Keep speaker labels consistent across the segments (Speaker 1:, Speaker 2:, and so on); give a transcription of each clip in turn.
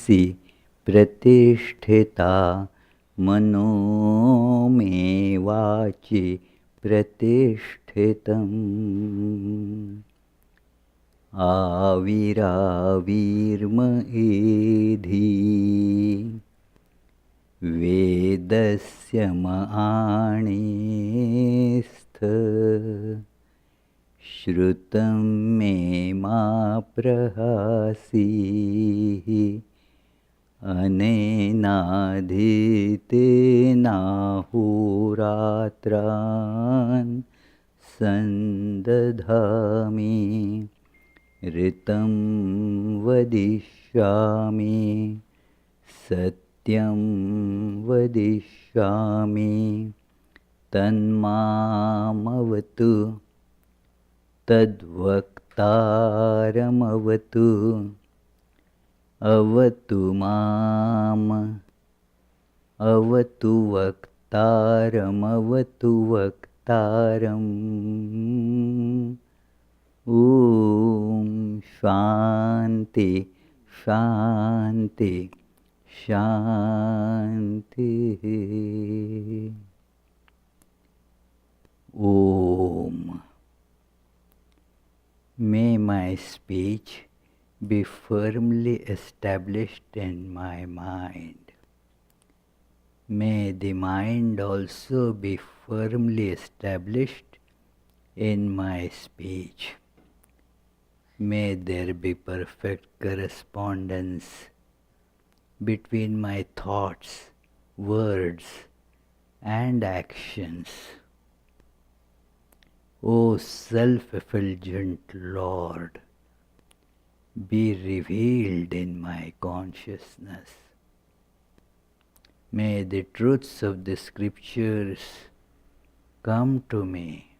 Speaker 1: मनसि प्रतिष्ठिता मनो मे वाचि प्रतिष्ठितम् आविराविर्म एधि वेदस्य माणेस्थ श्रुतं मे मा प्रहासीः अनेनाधीतेनाहोरात्रान् सन्दधामि ऋतं वदिष्यामि सत्यं वदिष्यामि तन्मामवतु तद्वक्तारमवतु अवतु माम् अवतु वक्तारमवतु वक्तारम् ॐ शान्ति शान्ति शान्तिः ॐ May my speech be firmly established in my mind. May the mind also be firmly established in my speech. May there be perfect correspondence between my thoughts, words, and actions. O self-effulgent Lord, be revealed in my consciousness. May the truths of the scriptures come to me.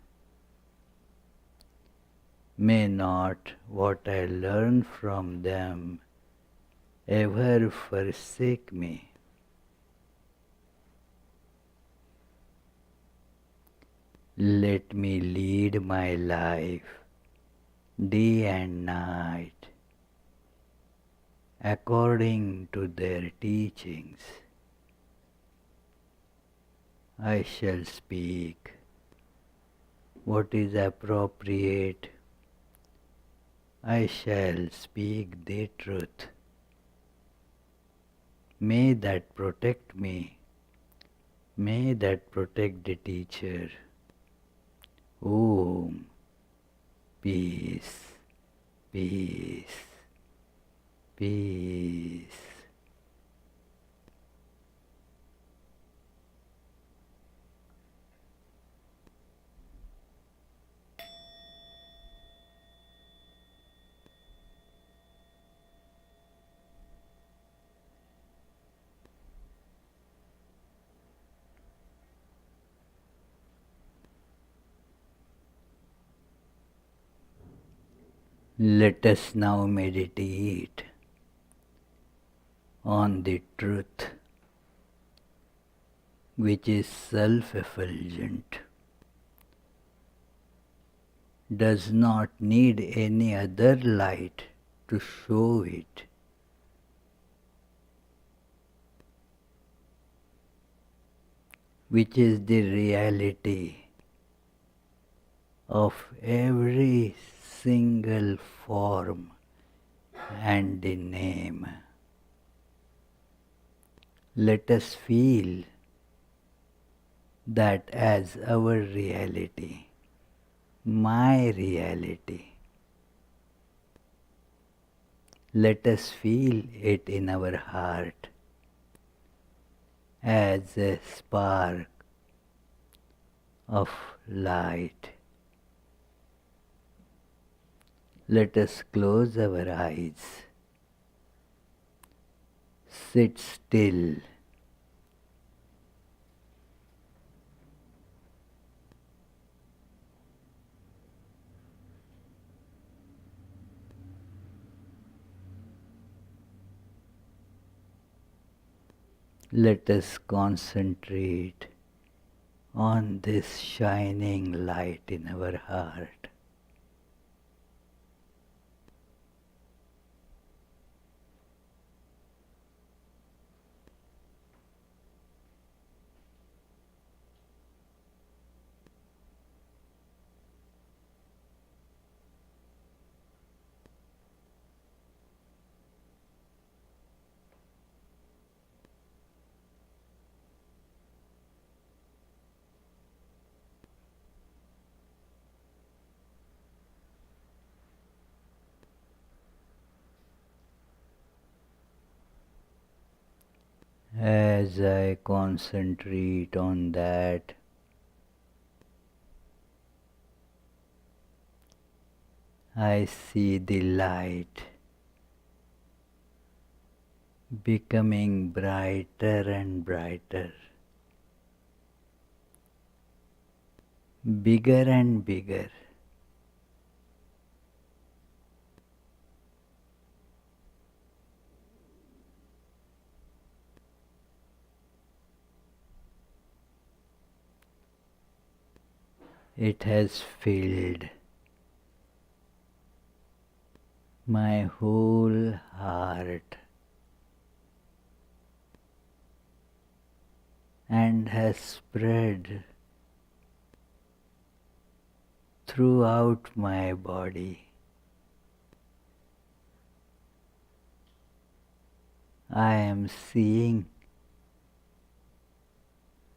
Speaker 1: May not what I learn from them ever forsake me. Let me lead my life day and night according to their teachings. I shall speak what is appropriate. I shall speak the truth. May that protect me. May that protect the teacher. Om. Peace. Peace. Peace. Let us now meditate on the truth which is self-effulgent, does not need any other light to show it. Which is the reality of every single form and the name. Let us feel that as our reality, my reality. Let us feel it in our heart as a spark of light. Let us close our eyes, sit still, let us concentrate on this shining light in our heart. As I concentrate on that, I see the light becoming brighter and brighter, bigger and bigger. It has filled my whole heart and has spread throughout my body. I am seeing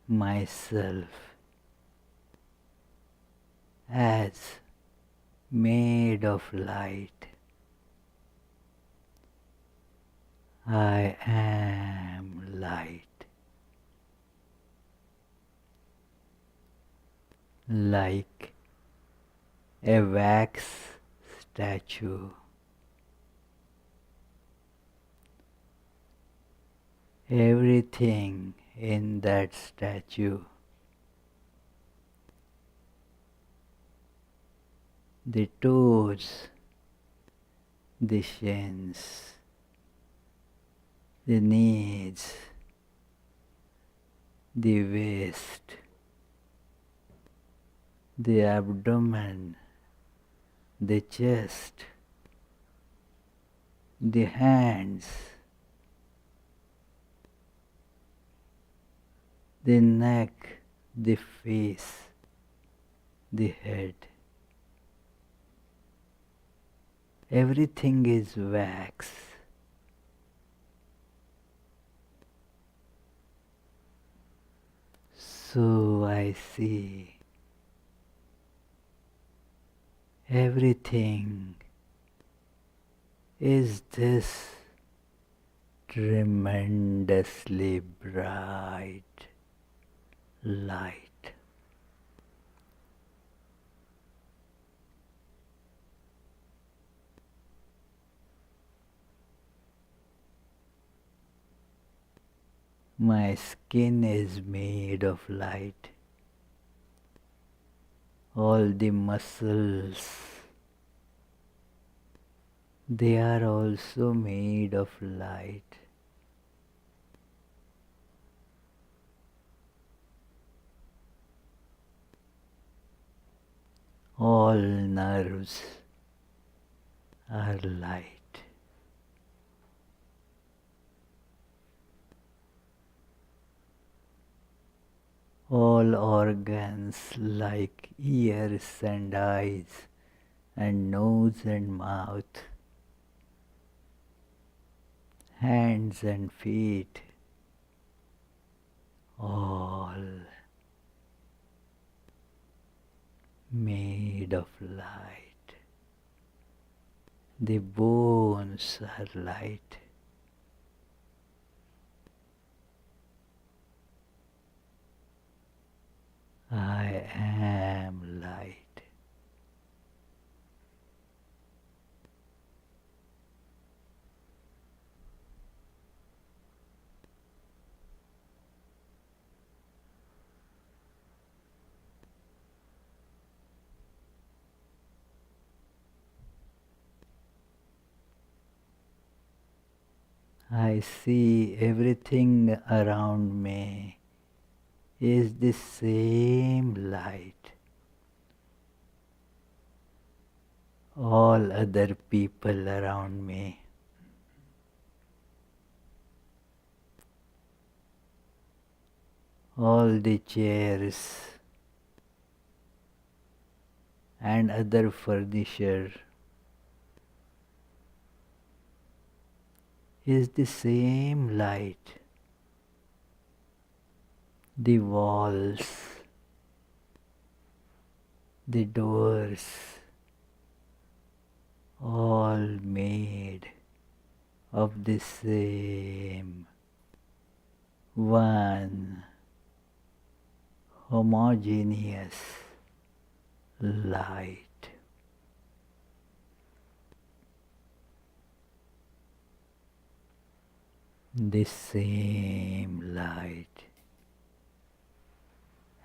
Speaker 1: myself as made of light. I am light. Like a wax statue. Everything in that statue, the toes, the shins, the knees, the waist, the abdomen, the chest, the hands, the neck, the face, the head. Everything is wax. So I see everything is this tremendously bright light. My skin is made of light. All the muscles, they are also made of light. All nerves are light. All organs like ears and eyes and nose and mouth, hands and feet, all made of light. The bones are light. I am light. I see everything around me is the same light. All other people around me, all the chairs and other furniture is the same light. The walls, the doors, all made of the same one homogeneous light. This same light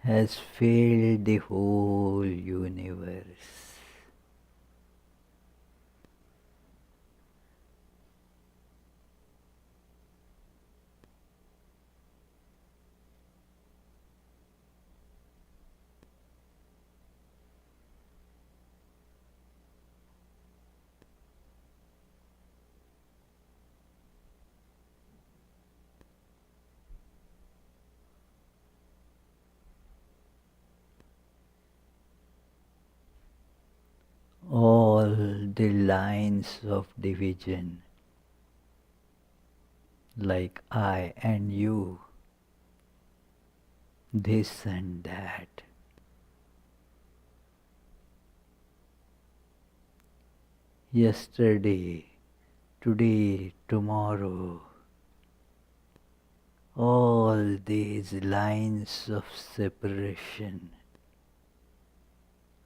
Speaker 1: has filled the whole universe. All the lines of division, like I and you, this and that, yesterday, today, tomorrow, all these lines of separation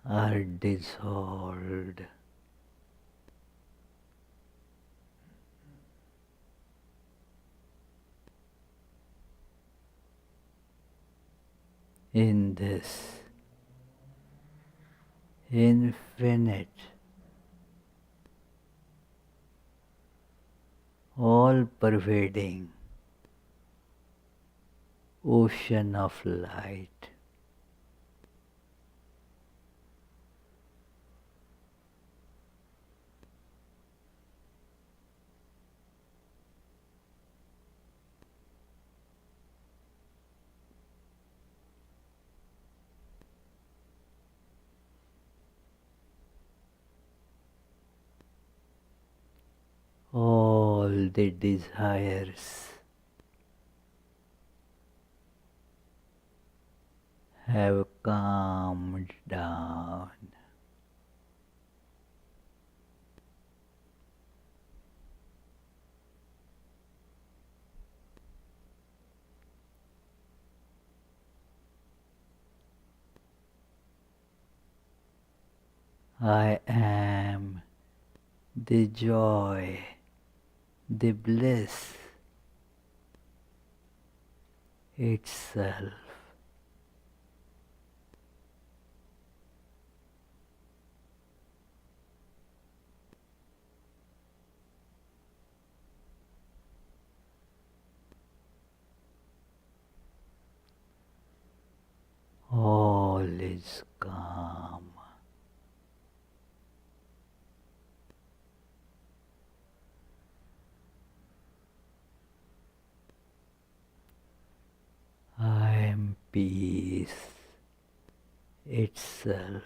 Speaker 1: are dissolved. In this infinite, all-pervading ocean of light. All the desires have calmed down. I am the joy, the bliss itself. All is calm. I am peace itself.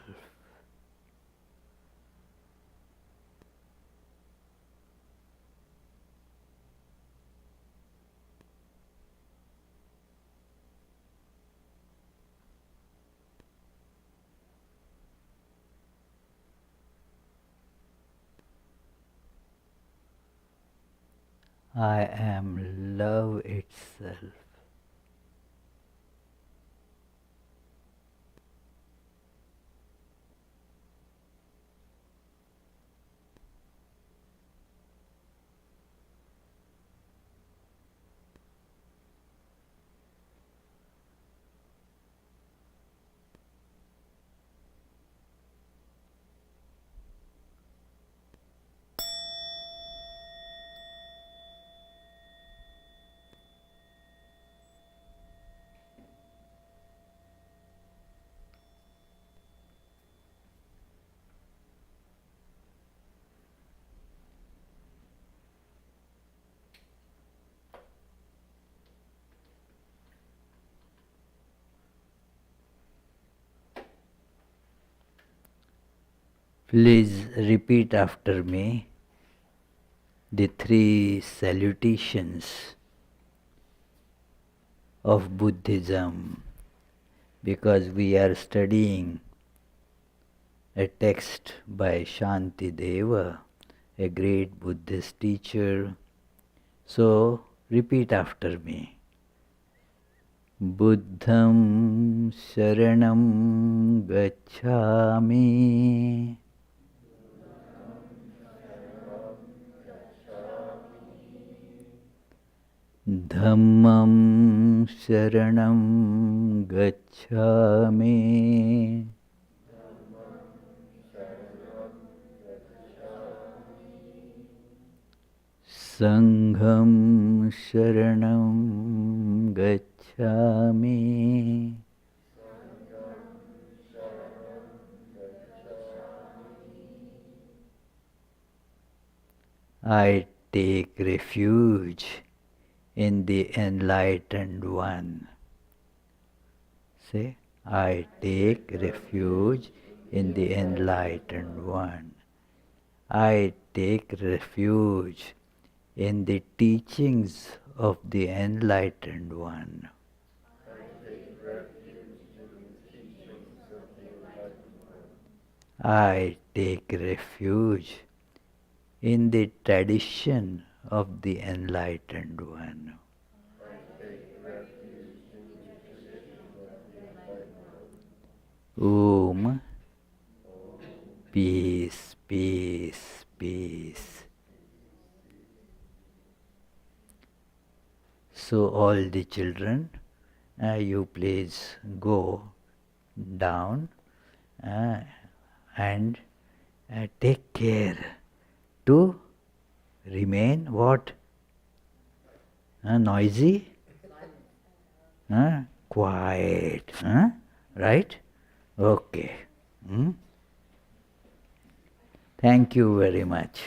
Speaker 1: I am love itself. Please repeat after me the 3 salutations of Buddhism, because we are studying a text by Shantideva, a great Buddhist teacher. So repeat after me. Buddham Sharanam Gacchami. Dhammam Sharanam Gacchami. Sangham Sharanam Gacchami. I take refuge in the enlightened one. Say, I take refuge in the enlightened one. I take refuge in the teachings of the enlightened one. I take refuge in the tradition of the enlightened one. Om. Peace, peace, peace. So all the children, you please go down and take care to remain what? Noisy? Quiet. Right? Okay. Thank you very much.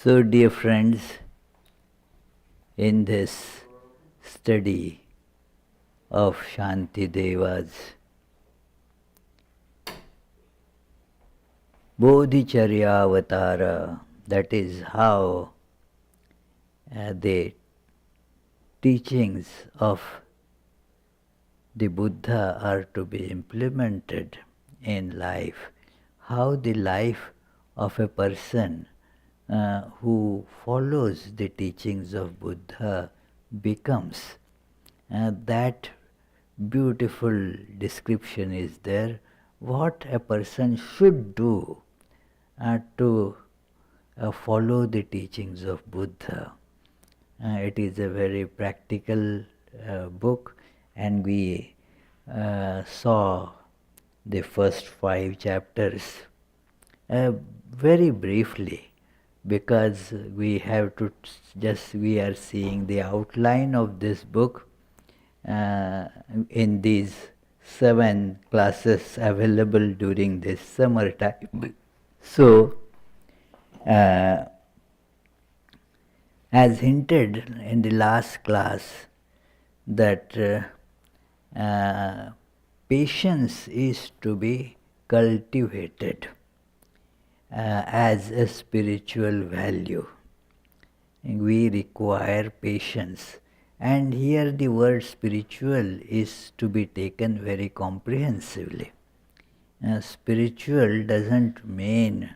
Speaker 1: So, dear friends, in this study of Shantideva's Bodhicaryāvatāra, that is how the teachings of the Buddha are to be implemented in life, how the life of a person who follows the teachings of Buddha becomes. That beautiful description is there, what a person should do to follow the teachings of Buddha. It is a very practical book, and we saw the first 5 chapters very briefly, because we have to we are seeing the outline of this book in these 7 classes available during this summer time. So, as hinted in the last class, that patience is to be cultivated as a spiritual value. We require patience, and here the word spiritual is to be taken very comprehensively. Spiritual doesn't mean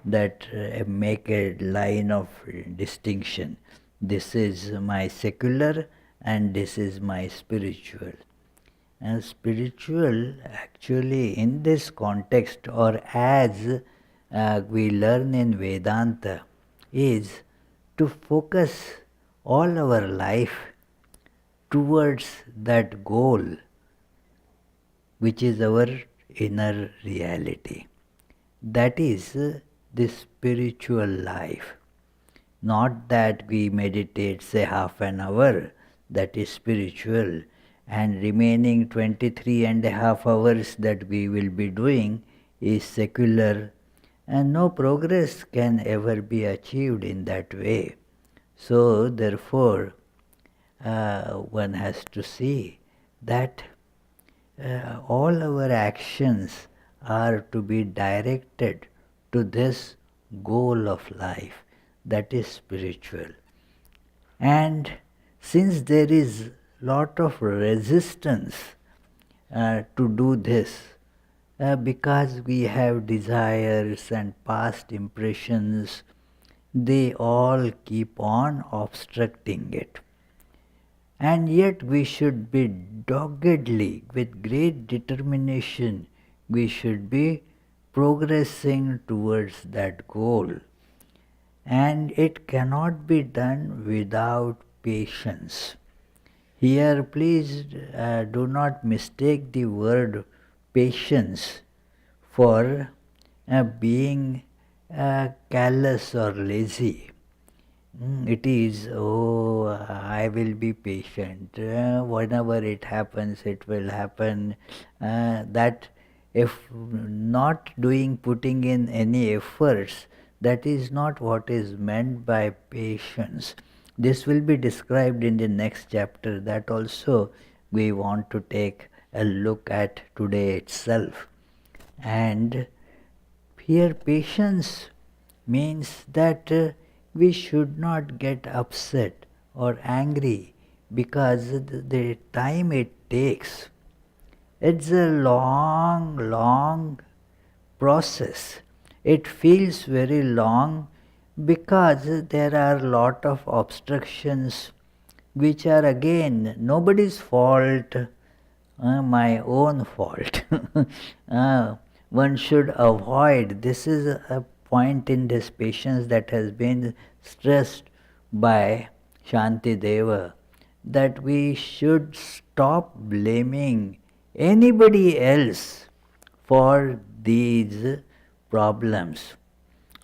Speaker 1: that make a line of distinction. This is my secular and this is my spiritual. And spiritual actually in this context, or as we learn in Vedanta, is to focus all our life towards that goal, which is our inner reality. That is the spiritual life. Not that we meditate, say, half an hour, that is spiritual, and remaining 23.5 hours that we will be doing is secular, and no progress can ever be achieved in that way. So therefore, one has to see that all our actions are to be directed to this goal of life, that is spiritual. And since there is lot of resistance to do this, because we have desires and past impressions, they all keep on obstructing it. And yet we should be doggedly, with great determination, we should be progressing towards that goal. And it cannot be done without patience. Here please do not mistake the word patience for being callous or lazy. It is, oh, I will be patient. Whenever it happens, it will happen. That if not putting in any efforts, that is not what is meant by patience. This will be described in the next chapter. That also we want to take a look at today itself. And here patience means that we should not get upset or angry because the time it takes. It's a long process. It feels very long because there are a lot of obstructions which are again nobody's fault, my own fault. One should avoid, this is a point in this patience that has been stressed by Shantideva, that we should stop blaming anybody else for these problems.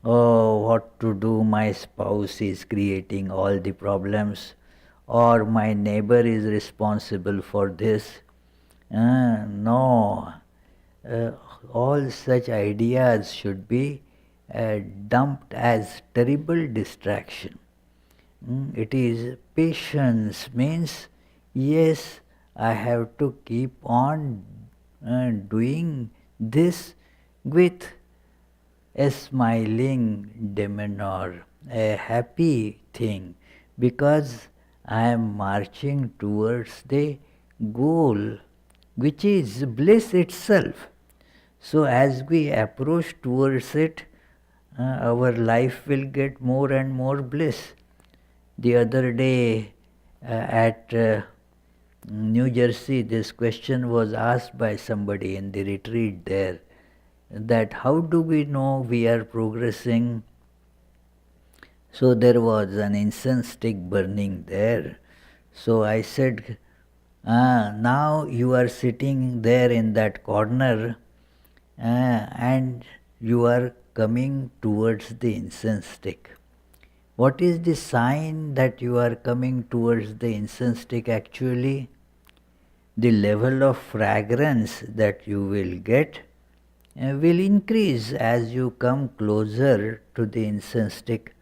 Speaker 1: Oh, what to do, my spouse is creating all the problems, or my neighbor is responsible for this. No, all such ideas should be dumped as terrible distraction. It is patience means, yes, I have to keep on doing this with a smiling demeanor, a happy thing, because I am marching towards the goal which is bliss itself. So as we approach towards it, our life will get more and more bliss. The other day at New Jersey, this question was asked by somebody in the retreat there, that how do we know we are progressing? So there was an incense stick burning there. So I said, now you are sitting there in that corner and you are coming towards the incense stick. What is the sign that you are coming towards the incense stick actually? The level of fragrance that you will get will increase as you come closer to the incense stick.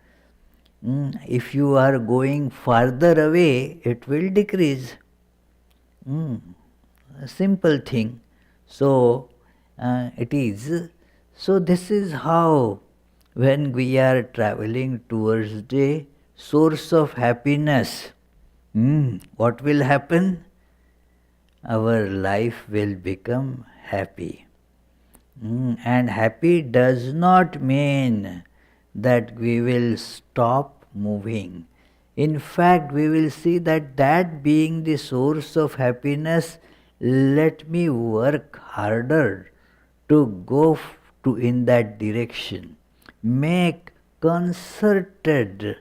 Speaker 1: If you are going farther away, it will decrease. A simple thing. So it is. So this is how, when we are traveling towards the source of happiness, what will happen? Our life will become happy. And happy does not mean that we will stop moving. In fact, we will see that being the source of happiness, let me work harder to go in that direction. Make concerted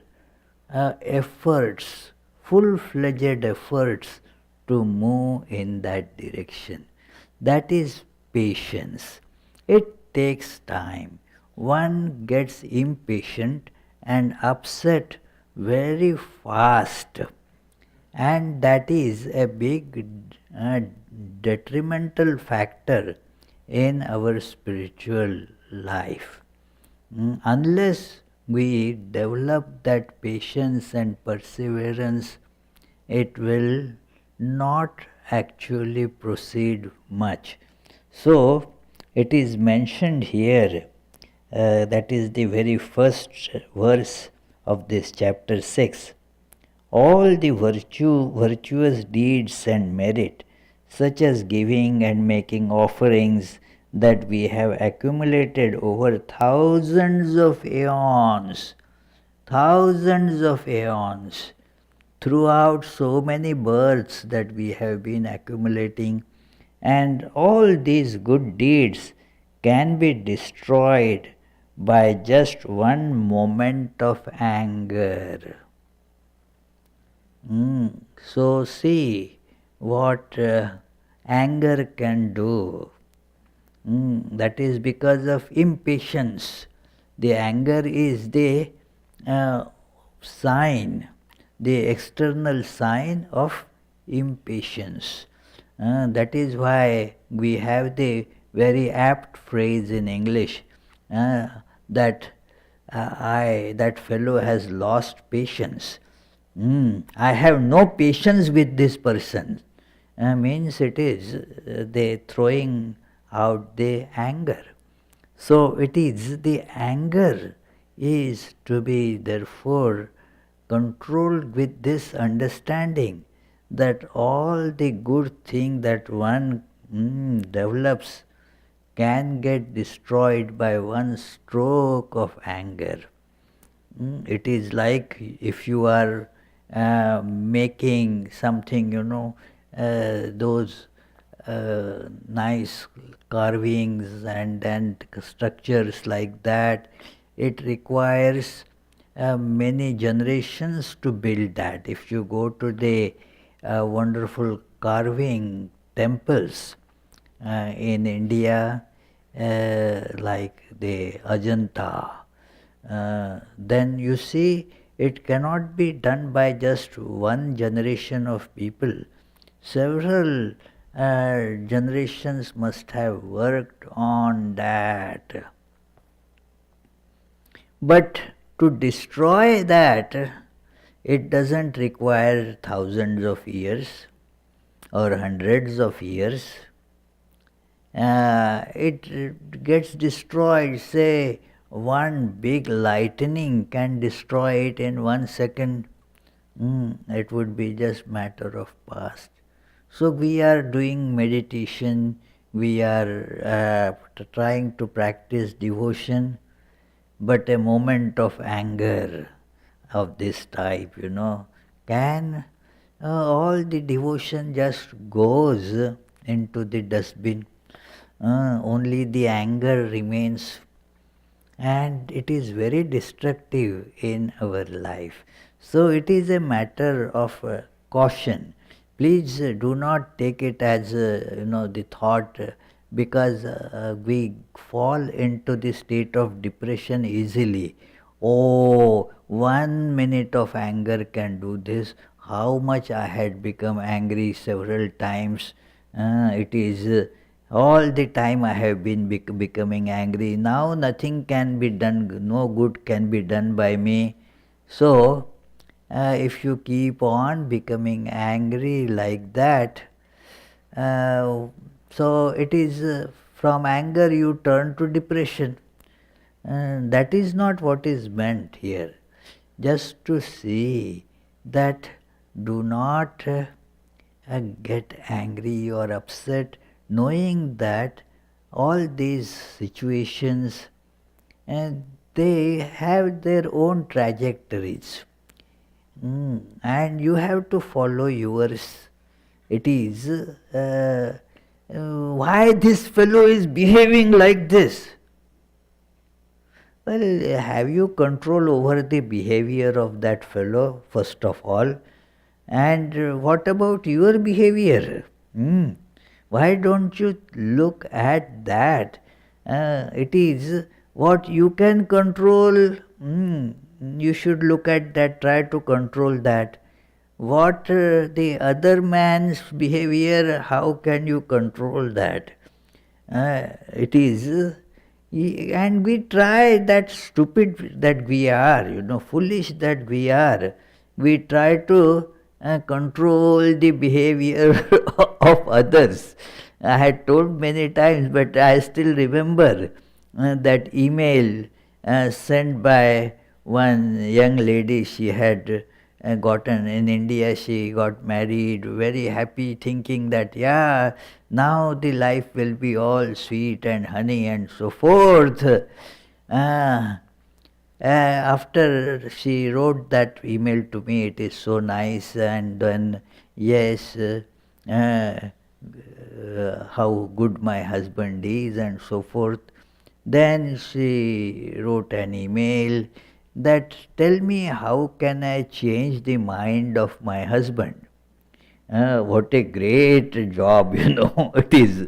Speaker 1: efforts, full-fledged efforts to move in that direction. That is patience. It takes time. One gets impatient and upset very fast, and that is a big detrimental factor in our spiritual life. Unless we develop that patience and perseverance, it will not actually proceed much. So, it is mentioned here, that is the very first verse of this chapter 6. All the virtuous deeds and merit, such as giving and making offerings, that we have accumulated over thousands of aeons, throughout so many births that we have been accumulating, and all these good deeds can be destroyed by just one moment of anger. So see what anger can do. That is because of impatience. The anger is the sign, the external sign of impatience. That is why we have the very apt phrase in English, that that fellow has lost patience. I have no patience with this person. Means it is they throwing out the anger. So it is the anger is to be therefore controlled with this understanding that all the good thing that one develops can get destroyed by one stroke of anger. It is like if you are making something, those nice carvings and structures like that. It requires many generations to build that. If you go to the wonderful carving temples in India, like the Ajanta, then you see it cannot be done by just one generation of people. Several generations must have worked on that. But to destroy that, it doesn't require thousands of years or hundreds of years. It gets destroyed, say, one big lightning can destroy it in 1 second. It would be just matter of past. So we are doing meditation, we are trying to practice devotion, but a moment of anger of this type, can all the devotion just goes into the dustbin. Only the anger remains, and it is very destructive in our life. So it is a matter of caution. Please do not take it as the thought, because we fall into the state of depression easily. Oh, 1 minute of anger can do this. How much I had become angry several times. It is all the time I have been becoming angry. Now nothing can be done, no good can be done by me. So, if you keep on becoming angry like that, so it is from anger you turn to depression. That is not what is meant here. Just to see that do not get angry or upset, knowing that all these situations, and they have their own trajectories, and you have to follow yours. It is why this fellow is behaving like this. Well, have you control over the behavior of that fellow, first of all? And what about your behavior? Why don't you look at that? It is what you can control. You should look at that, try to control that. What the other man's behavior, how can you control that? It is And we try, that stupid that we are, foolish that we are, we try to control the behavior of others. I had told many times, but I still remember that email sent by one young lady. She had gotten in India, she got married, very happy, thinking that, yeah, now the life will be all sweet and honey and so forth. After she wrote that email to me, it is so nice, and then, yes, how good my husband is and so forth. Then she wrote an email that, tell me, how can I change the mind of my husband? What a great job, it is.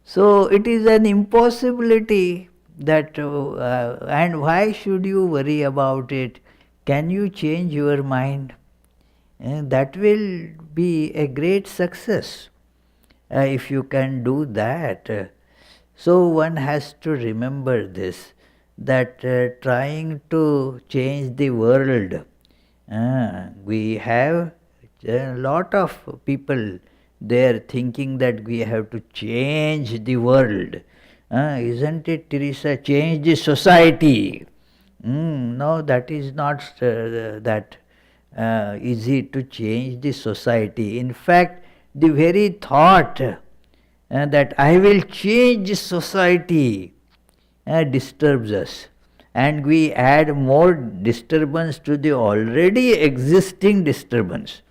Speaker 1: So it is an impossibility that, and why should you worry about it? Can you change your mind? That will be a great success if you can do that. So one has to remember this, that trying to change the world, we have a lot of people there thinking that we have to change the world. Isn't it, Teresa? Change the society. No, that is not that easy to change the society. In fact, the very thought that I will change society disturbs us, and we add more disturbance to the already existing disturbance.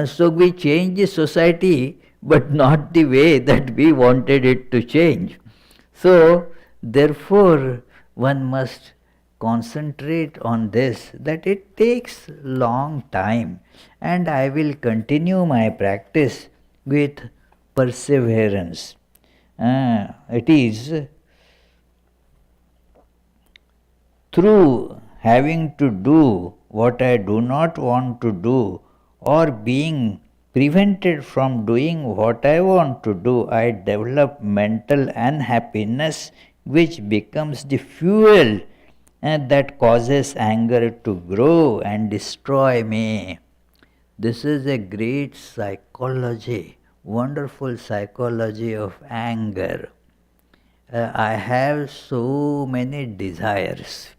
Speaker 1: So we change the society, but not the way that we wanted it to change. So therefore one must concentrate on this, that it takes long time, and I will continue my practice with perseverance. It is through having to do what I do not want to do, or being prevented from doing what I want to do, I develop mental unhappiness, which becomes the fuel that causes anger to grow and destroy me. This is a great psychology, wonderful psychology of anger. I have so many desires.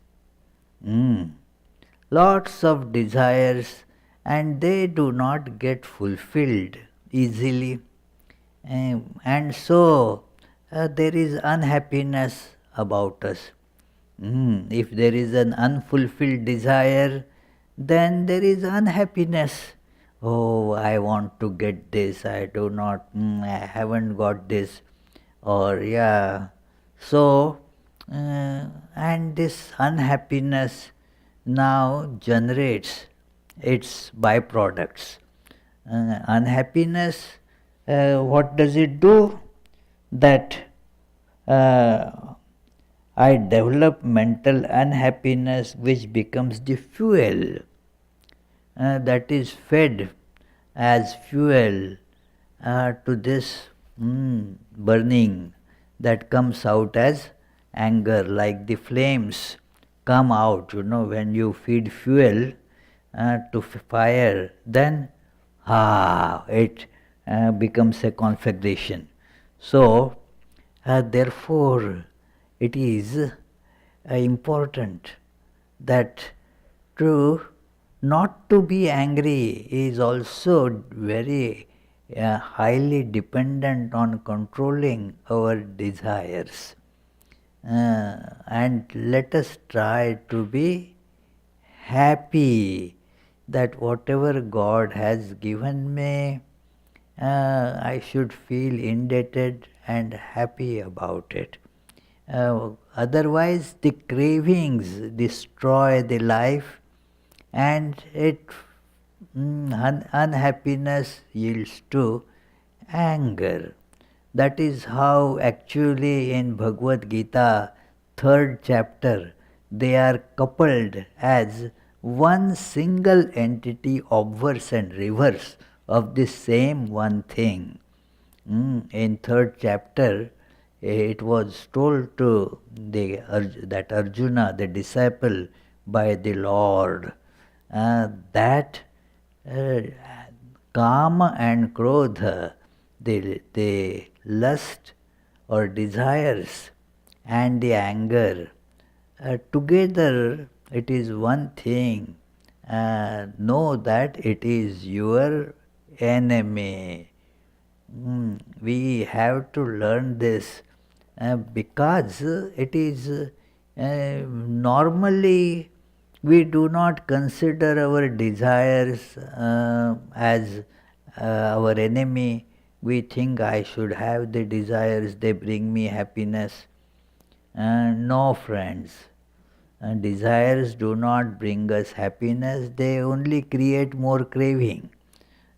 Speaker 1: Lots of desires, and they do not get fulfilled easily. And so there is unhappiness about us. If there is an unfulfilled desire, then there is unhappiness. Oh, I want to get this, I do not, I haven't got this, or yeah. So, and this unhappiness now generates its byproducts. Unhappiness, what does it do? That I develop mental unhappiness, which becomes the fuel that is fed as fuel to this burning that comes out as anger, like the flames come out, when you feed fuel to fire, then it becomes a conflagration. So, therefore, it is important that not to be angry is also very highly dependent on controlling our desires. And let us try to be happy that whatever God has given me, I should feel indebted and happy about it. Otherwise the cravings destroy the life, and unhappiness yields to anger. That is how actually in Bhagavad Gita, 3rd chapter, they are coupled as one single entity, obverse and reverse of the same one thing. In 3rd chapter, it was told to that Arjuna, the disciple, by the Lord, that Kama and Krodha, the lust or desires and the anger, together it is one thing. Know that it is your enemy. We have to learn this because it is normally we do not consider our desires as our enemy. We think I should have the desires, they bring me happiness. No, friends. Desires do not bring us happiness, they only create more craving.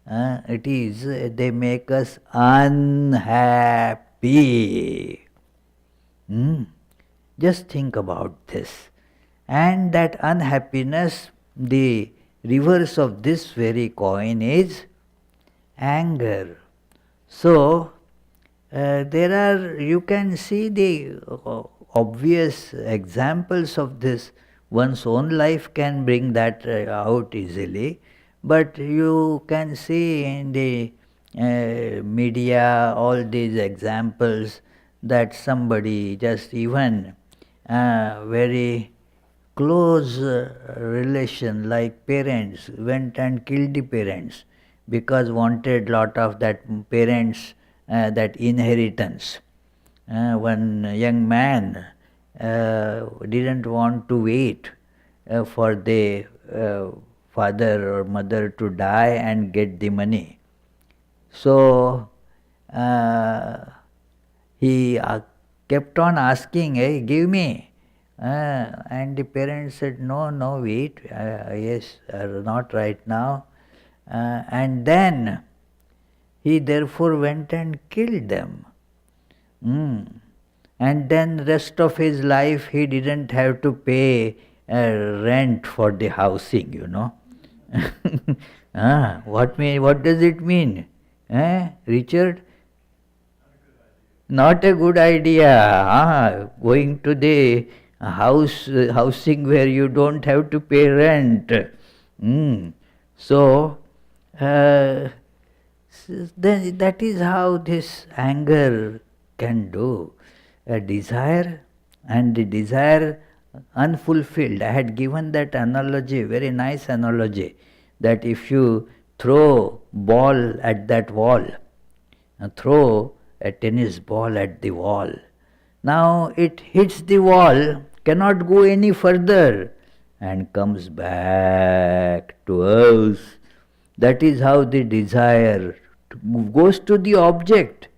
Speaker 1: They make us unhappy. Just think about this. And that unhappiness, the reverse of this very coin is anger. So, you can see the obvious examples of this. One's own life can bring that out easily, but you can see in the media all these examples that somebody, just even very close relation like parents, went and killed the parents because wanted lot of that parents that inheritance. One young man didn't want to wait for the father or mother to die and get the money. So he kept on asking, hey, give me. And the parents said, no, wait, yes, not right now. And then he therefore went and killed them. And then rest of his life he didn't have to pay rent for the housing, What does it mean? Richard? Not a good idea. Going to the housing where you don't have to pay rent. So, then that is how this anger can do. A desire, and the desire unfulfilled. I had given that analogy, very nice analogy, that if you throw ball at that wall, throw a tennis ball at the wall, now it hits the wall, cannot go any further, and comes back to us. That is how the desire goes to the object,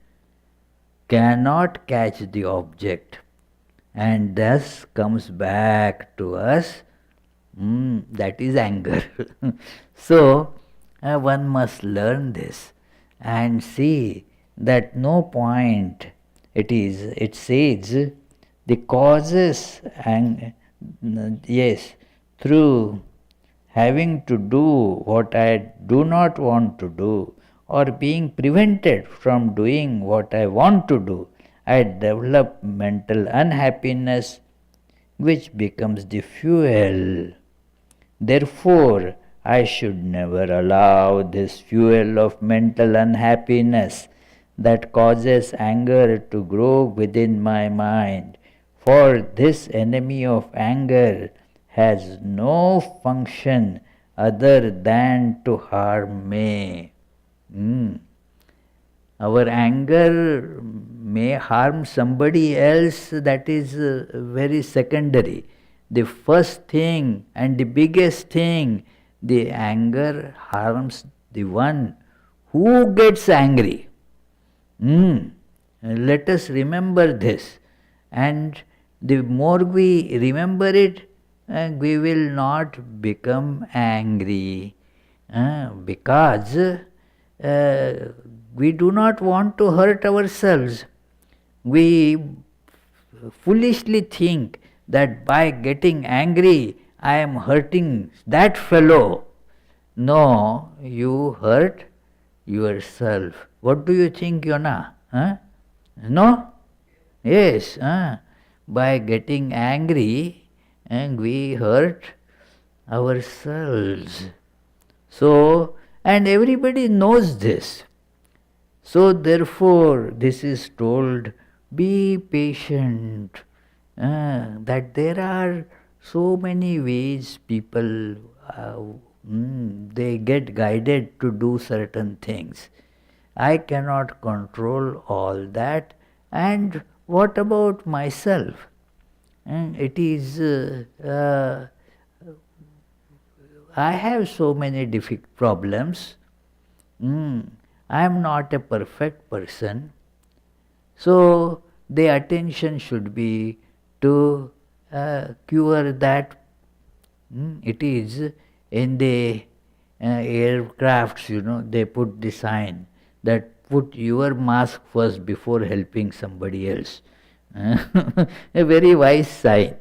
Speaker 1: cannot catch the object, and thus comes back to us. That is anger. So, one must learn this and see that no point it says the causes, and yes, through having to do what I do not want to do, or being prevented from doing what I want to do, I develop mental unhappiness, which becomes the fuel. Therefore, I should never allow this fuel of mental unhappiness that causes anger to grow within my mind, for this enemy of anger has no function other than to harm me. Our anger may harm somebody else, that is very secondary. The first thing and the biggest thing, the anger harms the one who gets angry. Let us remember this, and the more we remember it, we will not become angry, because we do not want to hurt ourselves. We foolishly think that by getting angry, I am hurting that fellow. No, you hurt yourself. What do you think, Yona? No? Yes, by getting angry, and we hurt ourselves. So, and everybody knows this. So, therefore, this is told, be patient. That there are so many ways people they get guided to do certain things. I cannot control all that. And what about myself? It is I have so many problems. I am not a perfect person. So the attention should be to cure that. It is in the aircrafts, they put the sign that put your mask first before helping somebody else. A very wise sign.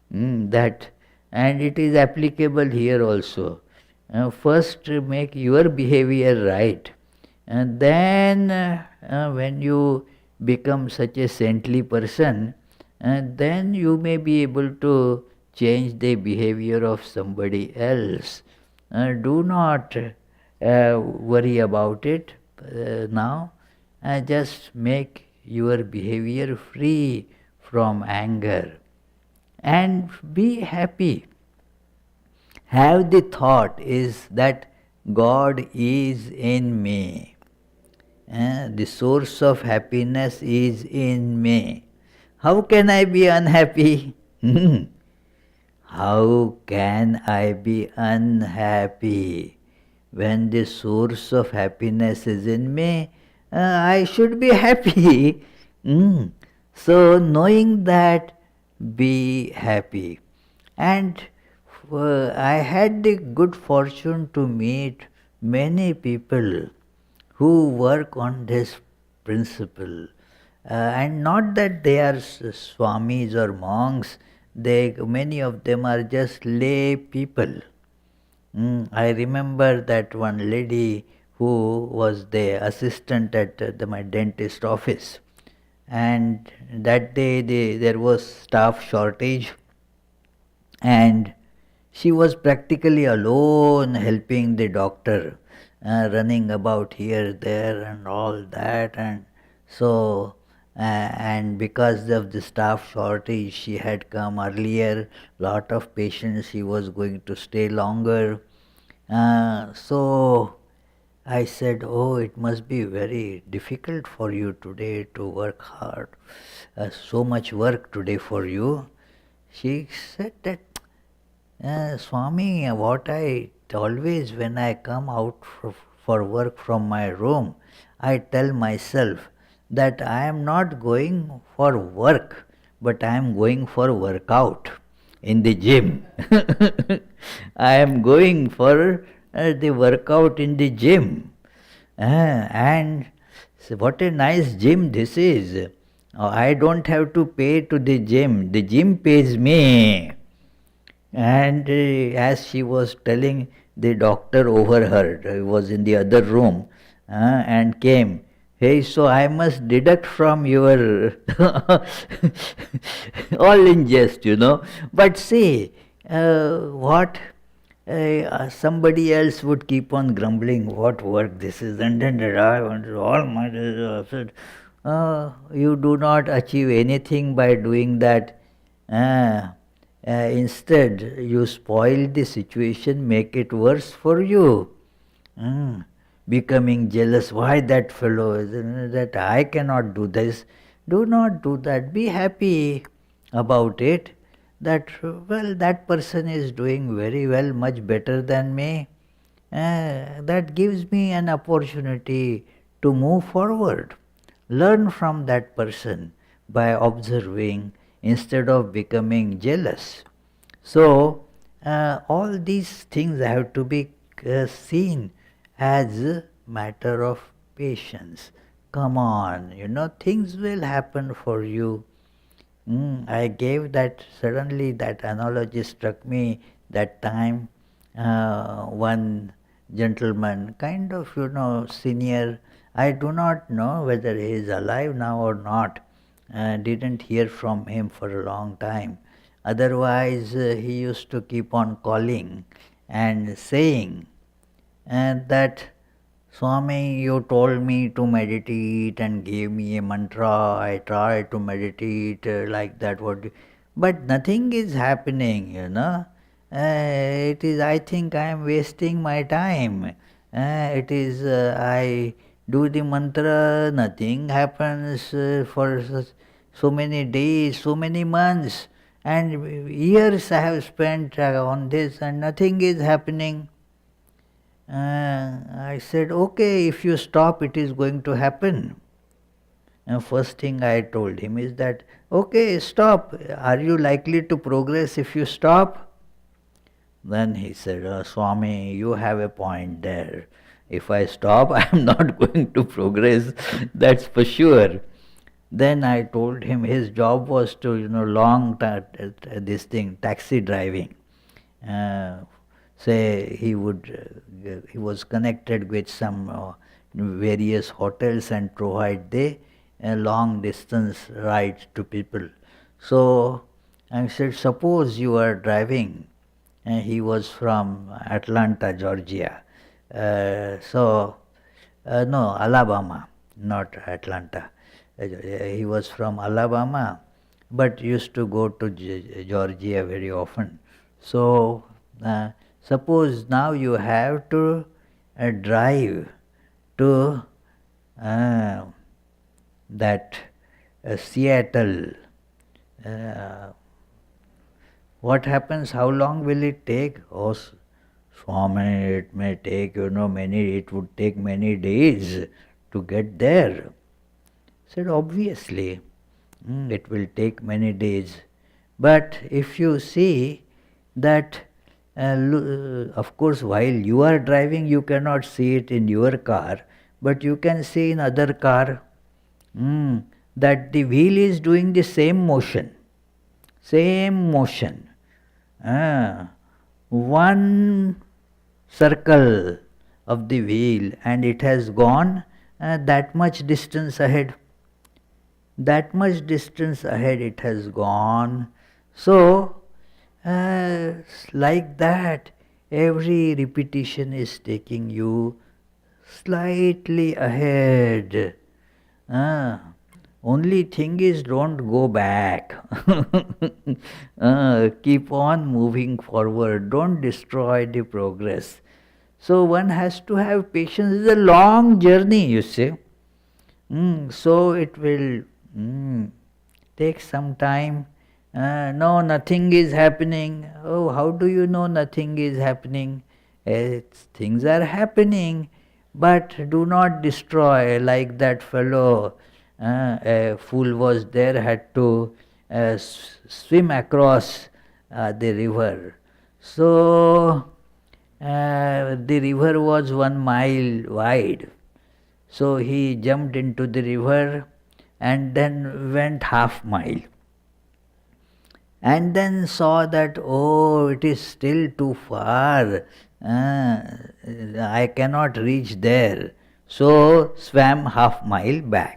Speaker 1: That, and it is applicable here also. First make your behavior right, and then when you become such a saintly person, then you may be able to change the behavior of somebody else. Do not worry about it now. Just make your behavior free from anger and be happy. Have the thought is that God is in me. The source of happiness is in me. How can I be unhappy? How can I be unhappy? When the source of happiness is in me, I should be happy. So, knowing that, be happy. And I had the good fortune to meet many people who work on this principle. And not that they are swamis or monks, many of them are just lay people. I remember that one lady who was the assistant at my dentist office, and that day there was staff shortage, and she was practically alone helping the doctor, running about here, there, and all that. And so, and because of the staff shortage, she had come earlier. Lot of patients, she was going to stay longer. So I said, "Oh, it must be very difficult for you today to work hard. So much work today for you." She said that, Swami, what I always, when I come out for work from my room, I tell myself that I am not going for work, but I am going for workout in the gym. I am going for the workout in the gym. And so what a nice gym this is. I don't have to pay to the gym pays me. And as she was telling, the doctor overheard, was in the other room, and came. Hey, so I must deduct from your all in jest, But see, what somebody else would keep on grumbling, what work this is, and then I want all my. You do not achieve anything by doing that. Instead, you spoil the situation, make it worse for you. Becoming jealous, why that fellow, that I cannot do this. Do not do that. Be happy about it, that, well, that person is doing very well, much better than me. That gives me an opportunity to move forward. Learn from that person by observing instead of becoming jealous. So, all these things have to be seen as a matter of patience. Come on, things will happen for you. I gave that, suddenly that analogy struck me that time. One gentleman, kind of, senior, I do not know whether he is alive now or not. Didn't hear from him for a long time. Otherwise, he used to keep on calling and saying that Swami, you told me to meditate and gave me a mantra. I tried to meditate like that. But nothing is happening, you know. It is. I think I am wasting my time. It is. I do the mantra. Nothing happens for so many days, so many months, and years I have spent on this, and nothing is happening. I said, okay, if you stop, it is going to happen. First thing I told him is that, okay, stop. Are you likely to progress if you stop? Then he said, Swami, you have a point there. If I stop, I am not going to progress, that's for sure. Then I told him his job was to, this thing, taxi driving. Say he was connected with some various hotels and provide the long distance rides to people. So I said, suppose you are driving, and he was from Atlanta, Georgia. No, Alabama, not Atlanta. He was from Alabama, but used to go to Georgia very often. So suppose now you have to drive to that Seattle. What happens? How long will it take? Oh, Swami, it may take, it would take many days to get there. Said, obviously, it will take many days. But if you see that, of course, while you are driving, you cannot see it in your car, but you can see in other car that the wheel is doing the same motion. Same motion. One circle of the wheel and it has gone that much distance ahead. That much distance ahead it has gone. So, like that, every repetition is taking you slightly ahead. Only thing is, don't go back. Keep on moving forward. Don't destroy the progress. So one has to have patience. It's a long journey, you see. So it will take some time. No, nothing is happening. Oh, how do you know nothing is happening? Things are happening, but do not destroy like that fellow. A fool was there, had to swim across the river. So the river was 1 mile wide. So he jumped into the river and then went half mile. And then saw that, oh, it is still too far. I cannot reach there. So swam half mile back,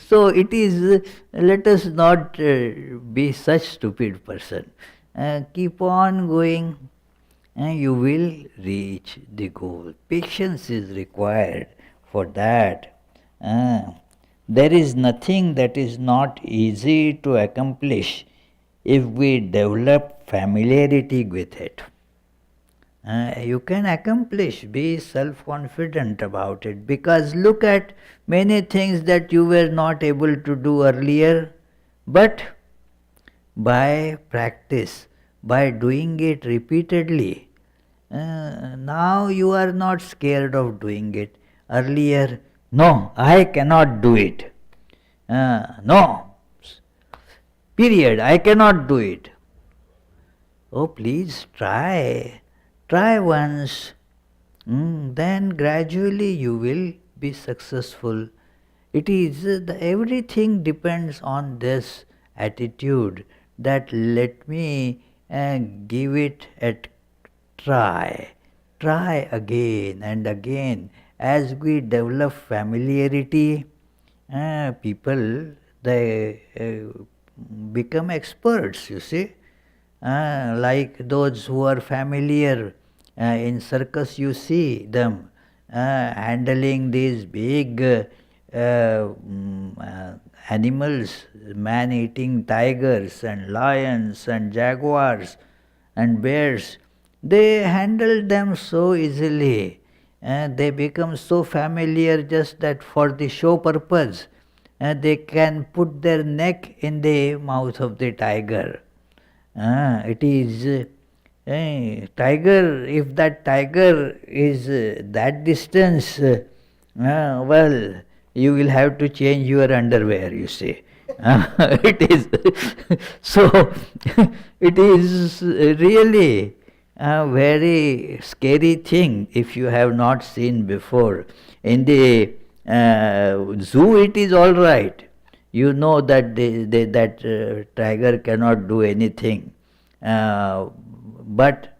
Speaker 1: So it is, let us not be such stupid person. Keep on going and you will reach the goal. Patience is required for that. There is nothing that is not easy to accomplish if we develop familiarity with it. You can accomplish, be self-confident about it, because look at many things that you were not able to do earlier, but by practice, by doing it repeatedly, now you are not scared of doing it. Earlier, no, I cannot do it. No, period, I cannot do it. Oh, please try. Try once. Then gradually you will be successful. It is, everything depends on this attitude that let me give it a try. Try again and again. As we develop familiarity, People, they become experts, you see. Like those who are familiar in circus, you see them handling these big animals, man-eating tigers and lions and jaguars and bears. They handle them so easily. They become so familiar just that for the show purpose, they can put their neck in the mouth of the tiger. It is tiger. If that tiger is that distance, well, you will have to change your underwear, you see. It is so. It is really a very scary thing if you have not seen before. In the zoo, it is all right. You know that that tiger cannot do anything. But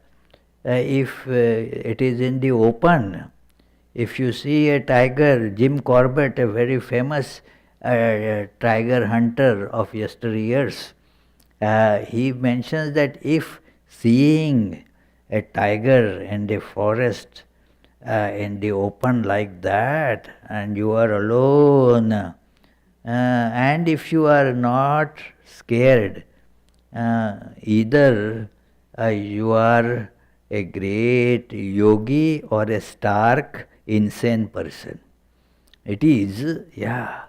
Speaker 1: if it is in the open, if you see a tiger, Jim Corbett, a very famous tiger hunter of yesteryears, he mentions that if seeing a tiger in the forest, in the open like that, and you are alone, and if you are not scared, either you are a great yogi or a stark, insane person. It is, yeah.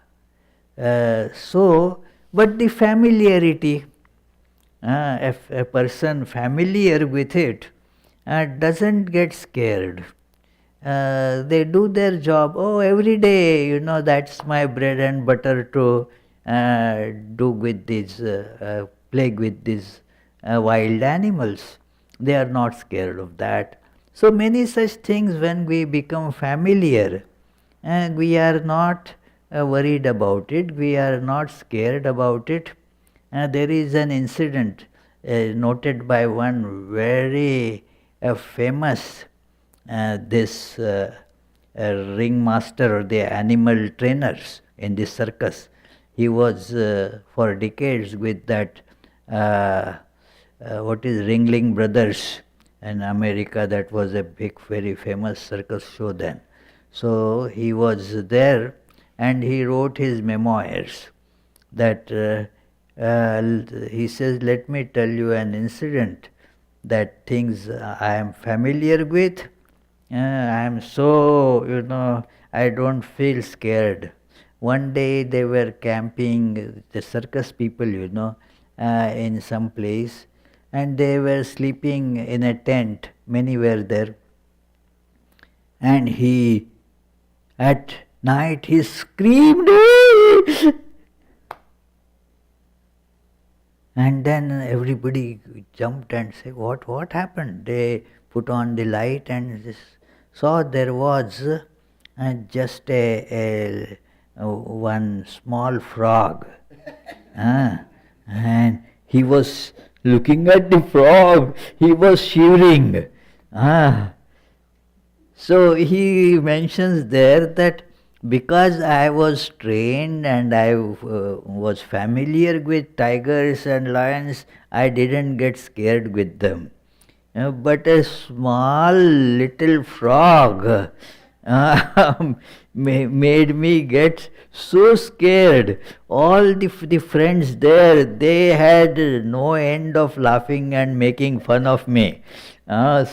Speaker 1: But the familiarity, if a person familiar with it doesn't get scared. They do their job. Oh, every day, that's my bread and butter to do with these, plague with these wild animals. They are not scared of that. So many such things, when we become familiar, we are not worried about it, we are not scared about it. There is an incident noted by one very famous this ringmaster or the animal trainers in the circus. He was for decades with that what is Ringling Brothers in America. That was a big, very famous circus show then. So he was there and he wrote his memoirs. That he says, let me tell you an incident, that things I am familiar with. I am so, I don't feel scared. One day they were camping, the circus people, in some place, and they were sleeping in a tent. Many were there. And at night, he screamed. And then everybody jumped and said, what happened? They put on the light and saw there was just one small frog. And he was looking at the frog. He was shivering. So he mentions there that because I was trained and I was familiar with tigers and lions, I didn't get scared with them. But a small little frog made me get so scared. All the friends there, they had no end of laughing and making fun of me. The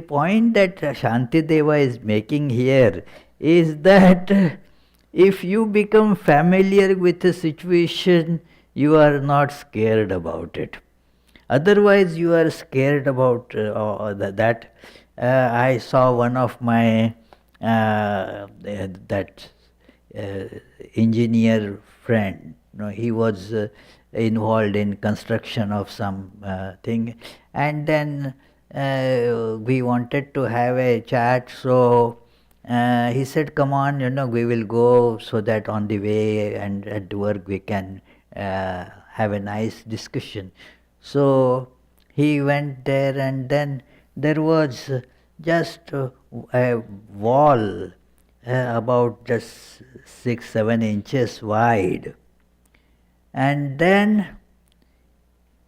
Speaker 1: point that Shantideva is making here is that if you become familiar with a situation, you are not scared about it. Otherwise, you are scared about that. I saw one of my engineer friend. He was involved in construction of some thing, and then we wanted to have a chat. So he said, "Come on, we will go so that on the way and at work we can have a nice discussion." So he went there, and then there was just a wall about just 6-7 inches wide. And then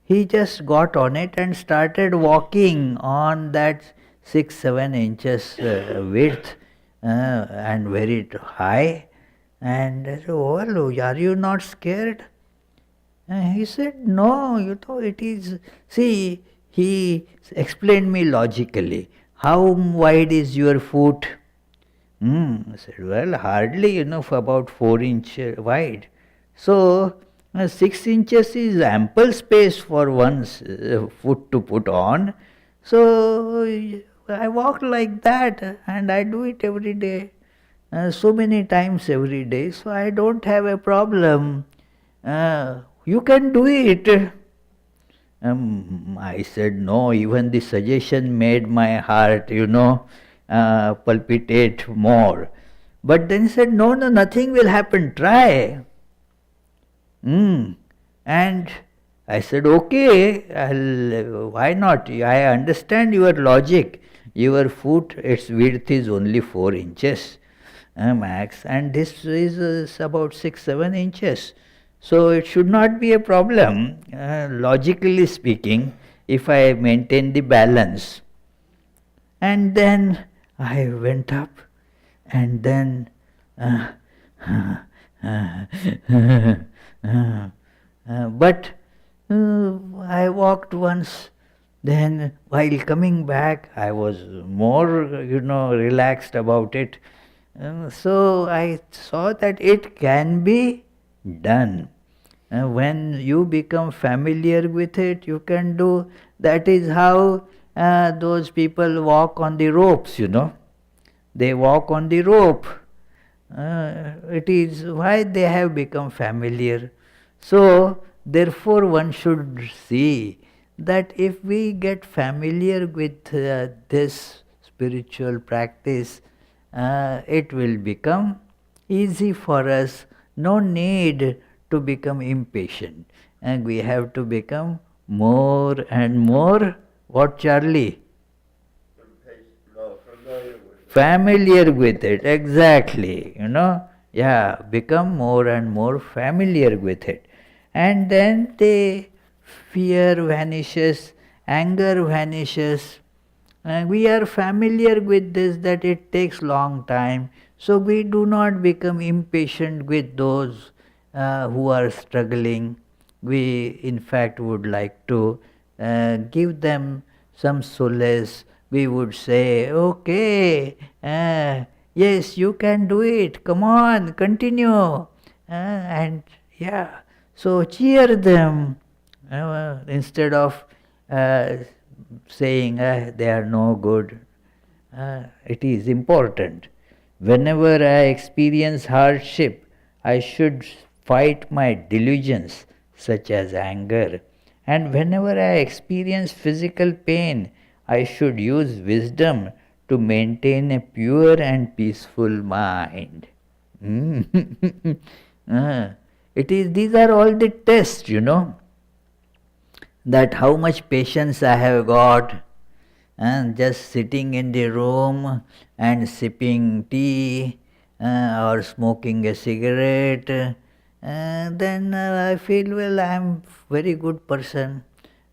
Speaker 1: he just got on it and started walking on that 6-7 inches width and very high. And I said, "Oh, are you not scared?" And he said, "No, it is." See, he explained me logically. How wide is your foot? I said, "Well, hardly, for about 4 inch wide." So, 6 inches is ample space for one's foot to put on. So, I walk like that and I do it every day. So many times every day. So, I don't have a problem. You can do it. I said, "No, even the suggestion made my heart, palpitate more." But then he said, "No, no, nothing will happen, try." And I said, "Okay, why not? I understand your logic. Your foot, its width is only 4 inches max, and this is about 6-7 inches. So it should not be a problem, logically speaking, if I maintain the balance." And then I went up, and then but I walked once. Then while coming back, I was more, relaxed about it. So I saw that it can be done. When you become familiar with it, you can do. That is how those people walk on the ropes, They walk on the rope. It is why they have become familiar. So, therefore, one should see that if we get familiar with this spiritual practice, it will become easy for us. No need to become impatient. And we have to become more and more, what, Charlie? Familiar with it, exactly, become more and more familiar with it. And then the fear vanishes, anger vanishes. We are familiar with this, that it takes long time. So we do not become impatient with those who are struggling. We in fact would like to give them some solace. We would say, "Okay, yes, you can do it, come on, continue." And yeah, so cheer them instead of saying they are no good. It is important. Whenever I experience hardship, I should fight my delusions, such as anger. And whenever I experience physical pain, I should use wisdom to maintain a pure and peaceful mind. These are all the tests, that how much patience I have got, and just sitting in the room and sipping tea or smoking a cigarette, then I feel, well, I am very good person.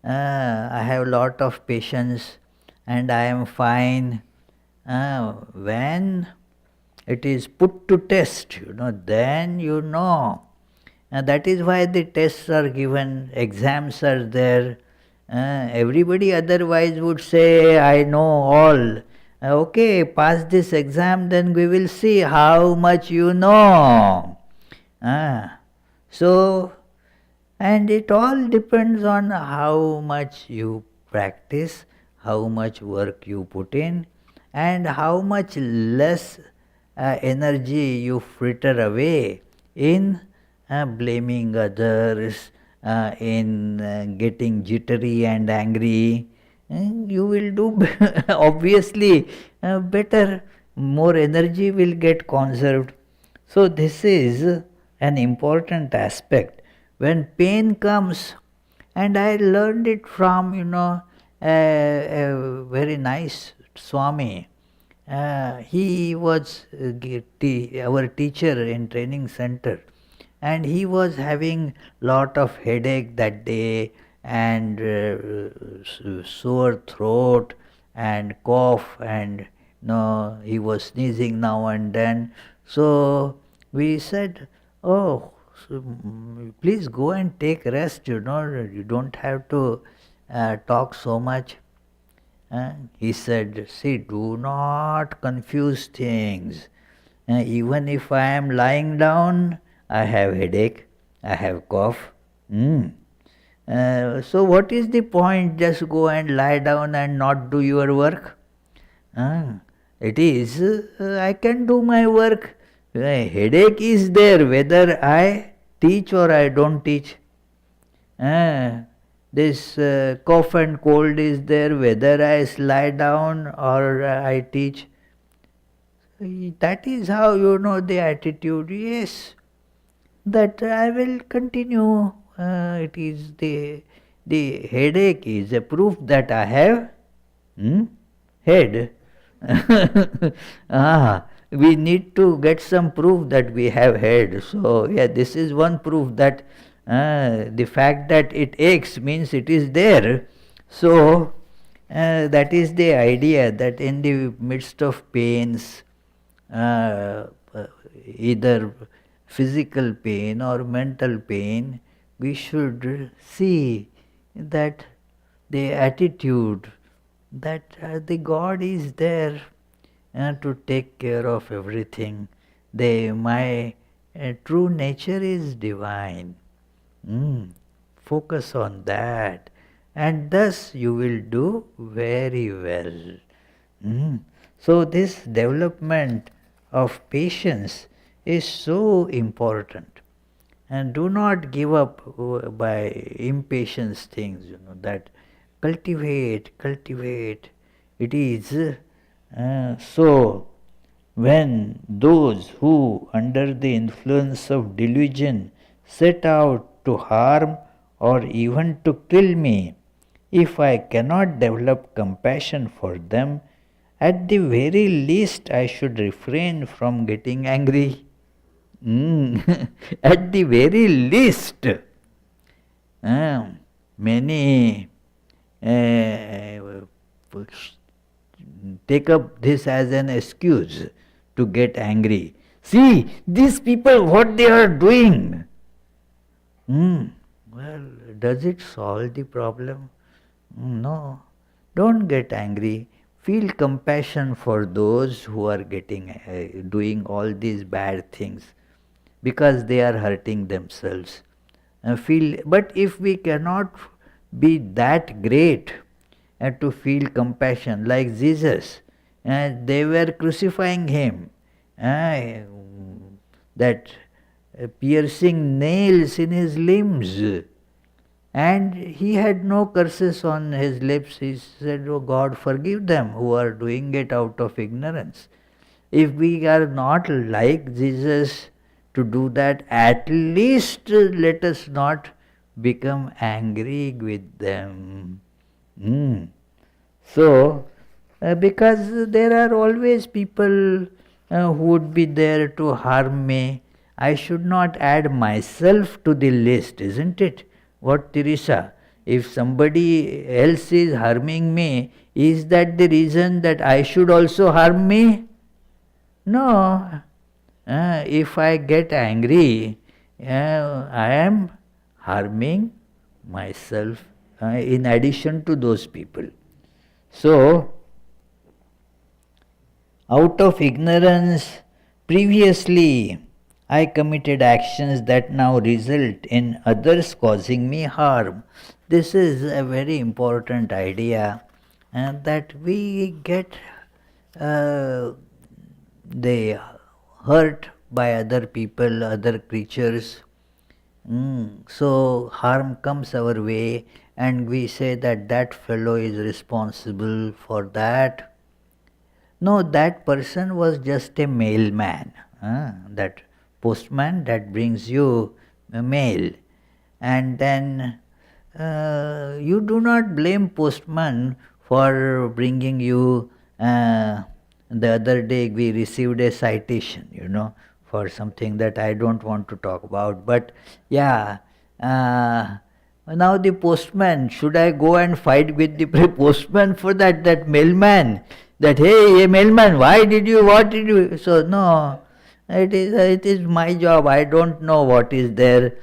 Speaker 1: I have lot of patience and I am fine. When it is put to test, then And that is why the tests are given, exams are there. Everybody otherwise would say, "I know all." Okay, pass this exam, then we will see how much you know. So, and it all depends on how much you practice, how much work you put in, and how much less energy you fritter away in blaming others, in getting jittery and angry. You will do obviously better, more energy will get conserved. So this is an important aspect. When pain comes, and I learned it from, a very nice Swami. he was our teacher in training center, and he was having lot of headache that day, and sore throat and cough, and no, he was sneezing now and then. So we said, oh, so, please go and take rest, you don't have to talk so much. He said, see, do not confuse things. Even if I am lying down, I have headache, I have cough. So what is the point? Just go and lie down and not do your work? It is, I can do my work. Headache is there whether I teach or I don't teach. This cough and cold is there whether I lie down or I teach. That is how you know the attitude. Yes, that I will continue. It is the headache is a proof that I have head. We need to get some proof that we have head. So yeah, this is one proof that the fact that it aches means it is there. So that is the idea, that in the midst of pains, either physical pain or mental pain, we should see that the attitude that the God is there to take care of everything. My true nature is divine. Focus on that, and thus you will do very well. So this development of patience is so important. And do not give up by impatience things, that cultivate. It is so when those who under the influence of delusion set out to harm or even to kill me, if I cannot develop compassion for them, at the very least I should refrain from getting angry. At the very least. Many take up this as an excuse to get angry. See, these people, what they are doing. Well, does it solve the problem? No. Don't get angry. Feel compassion for those who are doing all these bad things, because they are hurting themselves. But if we cannot be that great to feel compassion, like Jesus, they were crucifying him, that piercing nails in his limbs, and he had no curses on his lips. He said, oh God, forgive them who are doing it out of ignorance. If we are not like Jesus to do that, at least let us not become angry with them. So, because there are always people who would be there to harm me, I should not add myself to the list, isn't it? What, Teresa? If somebody else is harming me, is that the reason that I should also harm me? No. If I get angry, I am harming myself in addition to those people. So, out of ignorance, previously I committed actions that now result in others causing me harm. This is a very important idea, that we get the hurt by other people, other creatures. So harm comes our way, and we say that that fellow is responsible for that. No, that person was just a mailman. That postman that brings you a mail. And then you do not blame postman for bringing you The other day we received a citation, for something that I don't want to talk about. But yeah, now the postman, should I go and fight with the postman for that mailman? That, hey, mailman, what did you? So no, it is my job. I don't know what is there.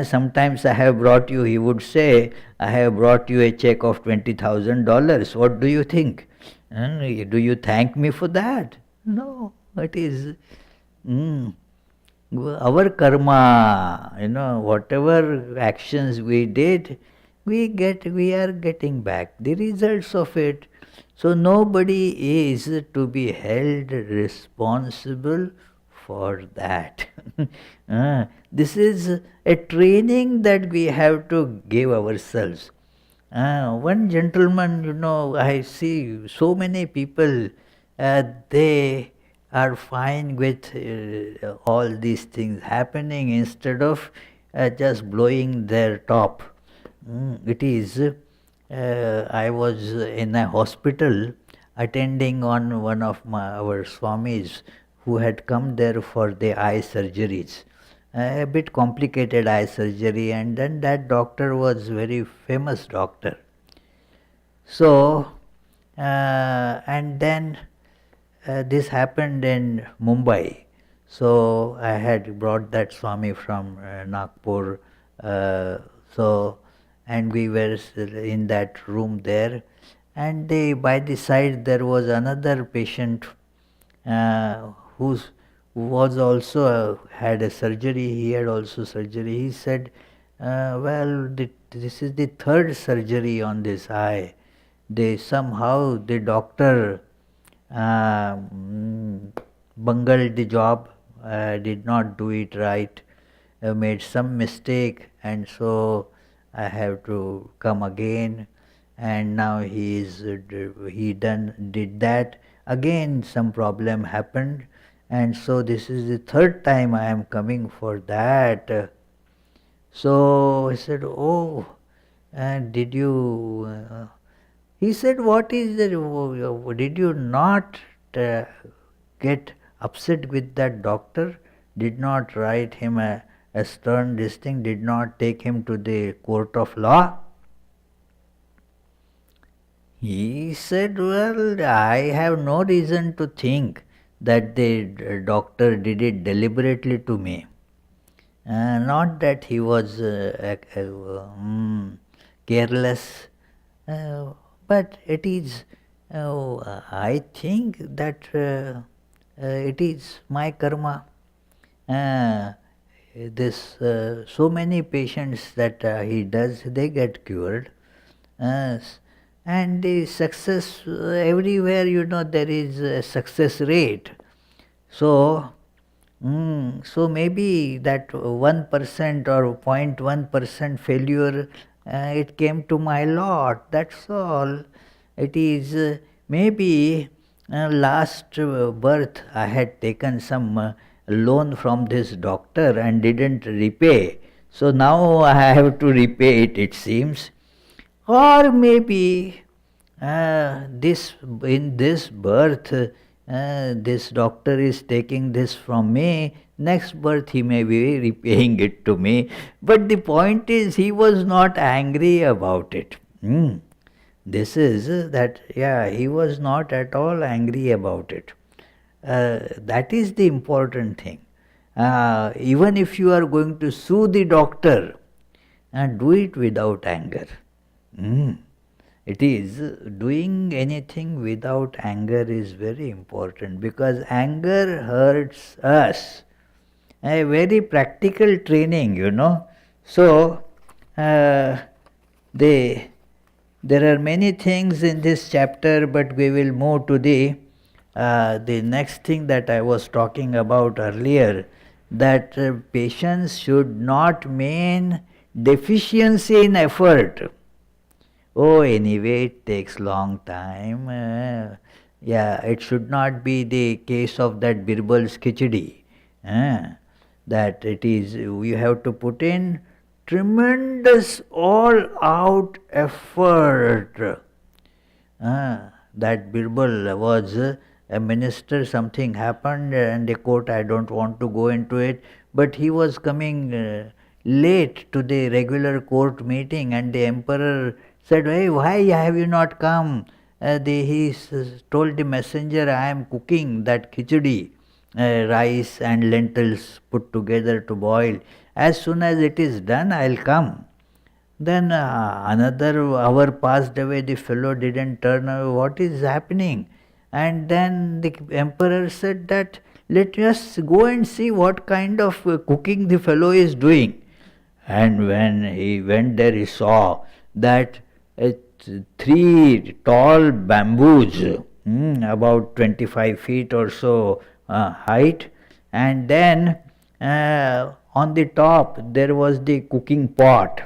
Speaker 1: Sometimes I have brought you, he would say, I have brought you a check of $20,000. What do you think? Do you thank me for that? No, it is our karma, whatever actions we did, we are getting back the results of it. So nobody is to be held responsible for that. This is a training that we have to give ourselves. One gentleman, I see so many people, they are fine with all these things happening instead of just blowing their top. It is, I was in a hospital attending on one of our Swamis who had come there for the eye surgeries. A bit complicated eye surgery, and then that doctor was very famous doctor. So, and then this happened in Mumbai. So I had brought that Swami from Nagpur. And we were in that room there. And by the side there was another patient who was also had a surgery. He had also surgery. He said, this is the third surgery on this eye. Somehow the doctor bungled the job, did not do it right, made some mistake, and so I have to come again. And now he did that. Again some problem happened, and so this is the third time I am coming for that. So I said, oh, did you... He said, what is the... Did you not get upset with that doctor? Did not write him a stern this thing? Did not take him to the court of law? He said, well, I have no reason to think that the doctor did it deliberately to me. Not that he was careless, but it is, I think that it is my karma. So many patients that he does, they get cured. And the success, everywhere, there is a success rate. So maybe that 1% or 0.1% failure, it came to my lot, that's all. It is maybe last birth I had taken some loan from this doctor and didn't repay. So now I have to repay it, it seems. Or maybe in this birth, this doctor is taking this from me, next birth he may be repaying it to me. But the point is, he was not angry about it. This is that, he was not at all angry about it. That is the important thing. Even if you are going to sue the doctor, do it without anger. It is, doing anything without anger is very important, because anger hurts us. A very practical training, So, there are many things in this chapter, but we will move to the next thing that I was talking about earlier, that patience should not mean deficiency in effort. Oh, anyway, it takes long time. It should not be the case of that Birbal's Khichdi. That it is, you have to put in tremendous all-out effort. That Birbal was a minister, something happened and a court, I don't want to go into it, but he was coming late to the regular court meeting, and the emperor said, "Hey, why have you not come?" Told the messenger, "I am cooking that khichdi, rice and lentils put together to boil. As soon as it is done, I'll come." Then another hour passed away, the fellow didn't turn away. What is happening? And then the emperor said that, "Let us go and see what kind of cooking the fellow is doing." And when he went there, he saw that three tall bamboos, about 25 feet or so height, and then on the top there was the cooking pot.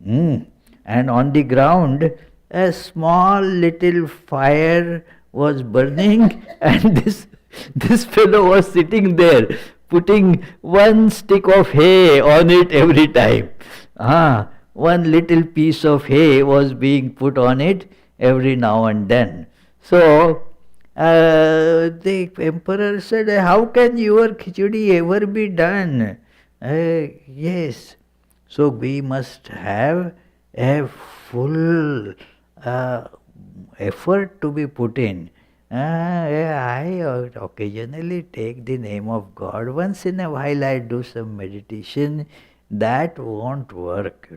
Speaker 1: And on the ground, a small little fire was burning, and this fellow was sitting there, putting one stick of hay on it every time. One little piece of hay was being put on it every now and then. So the emperor said, "How can your khichdi ever be done?" Yes. So we must have a full effort to be put in. I occasionally take the name of God. Once in a while I do some meditation. That won't work,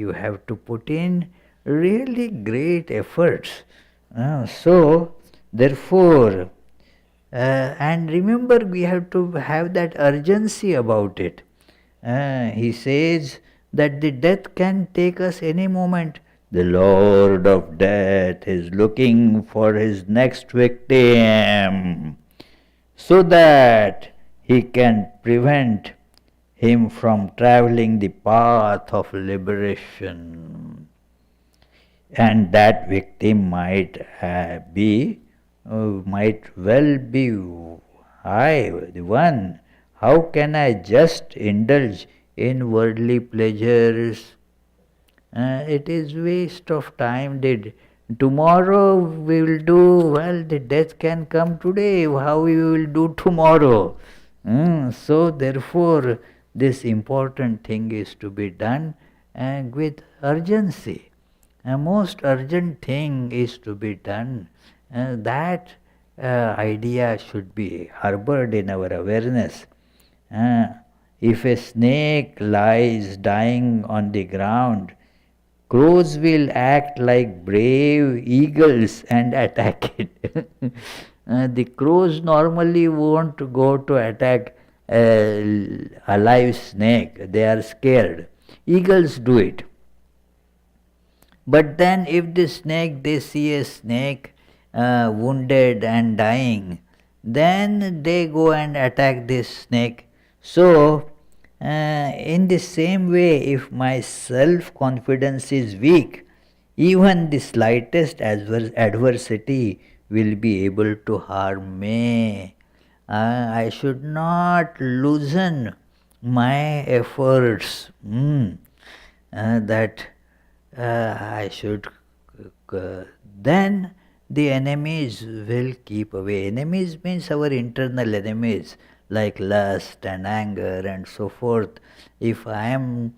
Speaker 1: You have to put in really great efforts. So, therefore, and remember, we have to have that urgency about it. He says that the death can take us any moment. The Lord of Death is looking for his next victim so that he can prevent him from traveling the path of liberation. And that victim might well be I, the one. How can I just indulge in worldly pleasures? It is waste of time. Tomorrow we will do, well, the death can come today. How we will do tomorrow? So therefore, this important thing is to be done with urgency. A most urgent thing is to be done. That idea should be harbored in our awareness. If a snake lies dying on the ground, crows will act like brave eagles and attack it. The crows normally won't go to attack a live snake. They are scared. Eagles do it. But then if they see a snake wounded and dying, then they go and attack this snake. So, in the same way, if my self-confidence is weak, even the slightest adversity will be able to harm me. I should not loosen my efforts. That I should. Then the enemies will keep away. Enemies means our internal enemies, like lust and anger and so forth. If I am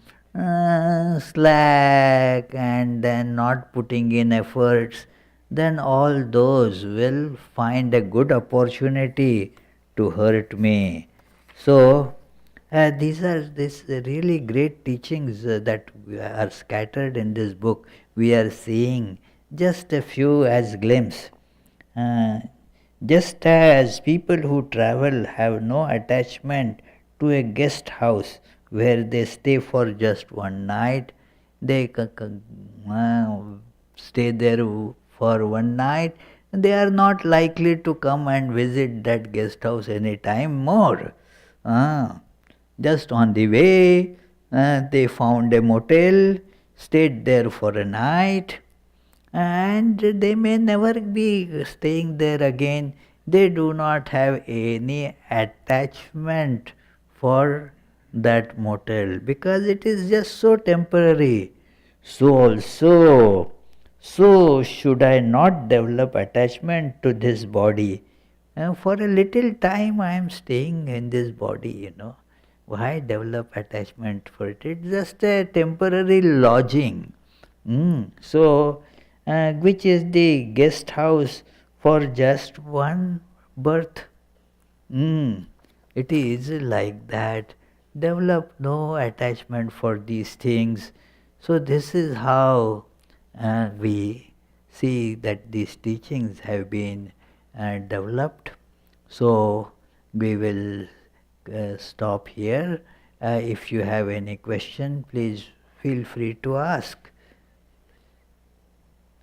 Speaker 1: slack and then not putting in efforts, then all those will find a good opportunity to hurt me. So, these are really great teachings that are scattered in this book. We are seeing just a few as glimpse. Just as people who travel have no attachment to a guest house where they stay for just one night, they stay there for one night, they are not likely to come and visit that guest house any time more. Just on the way, they found a motel, stayed there for a night, and they may never be staying there again. They do not have any attachment for that motel because it is just so temporary. So also, So should I not develop attachment to this body? For a little time I am staying in this body. Why develop attachment for it? It's just a temporary lodging. So, which is the guest house for just one birth? It is like that. Develop no attachment for these things. So this is how we see that these teachings have been developed. So we will stop here. If you have any question, please feel free to ask.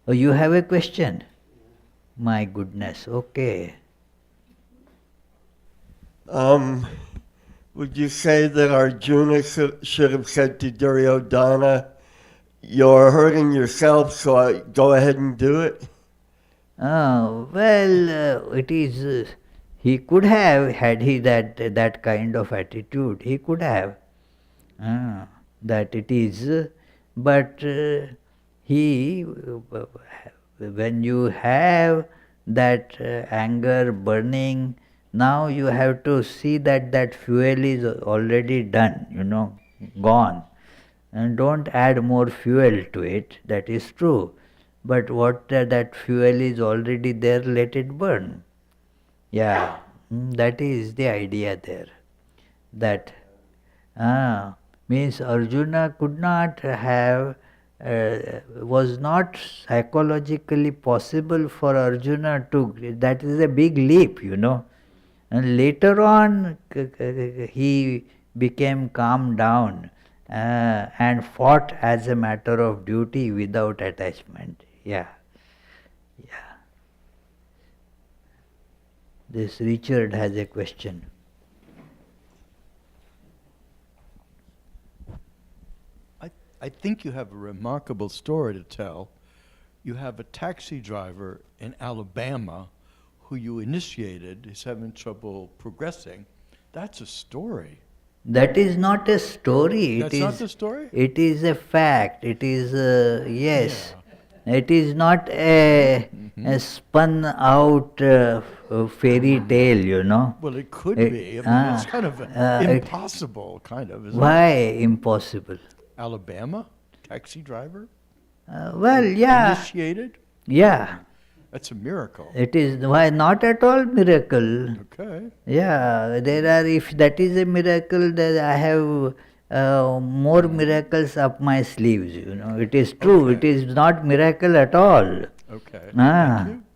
Speaker 1: Oh, you have a question? My goodness, okay.
Speaker 2: Would you say that Arjuna should have said to Duryodhana, "You're hurting yourself, so go ahead and do it"?
Speaker 1: It is. He could have, had he that kind of attitude. He could have. That it is, but he, when you have that anger burning, now you have to see that that fuel is already done, gone. And don't add more fuel to it, that is true. But what that fuel is already there, let it burn. Yeah, that is the idea there. That means Arjuna could not have, was not psychologically possible for Arjuna to, that is a big leap. And later on he became calmed down and fought as a matter of duty without attachment. Yeah. This Richard has a question.
Speaker 3: I think you have a remarkable story to tell. You have a taxi driver in Alabama who you initiated is having trouble progressing. That's a story.
Speaker 1: That is not a story.
Speaker 3: That's not the story?
Speaker 1: It is a fact. It is, yes. Yeah. It is not a spun out fairy tale.
Speaker 3: Well, it could be. I mean, it's kind of impossible, isn't
Speaker 1: Why
Speaker 3: it?
Speaker 1: impossible?
Speaker 3: Alabama? Taxi driver?
Speaker 1: Yeah.
Speaker 3: Initiated?
Speaker 1: Yeah.
Speaker 3: That's a miracle.
Speaker 1: It is, why not at all miracle.
Speaker 3: Okay.
Speaker 1: Yeah, there are, if that is a miracle, then I have more miracles up my sleeves, It is true,
Speaker 3: Okay.
Speaker 1: It is not miracle at all.
Speaker 3: Okay.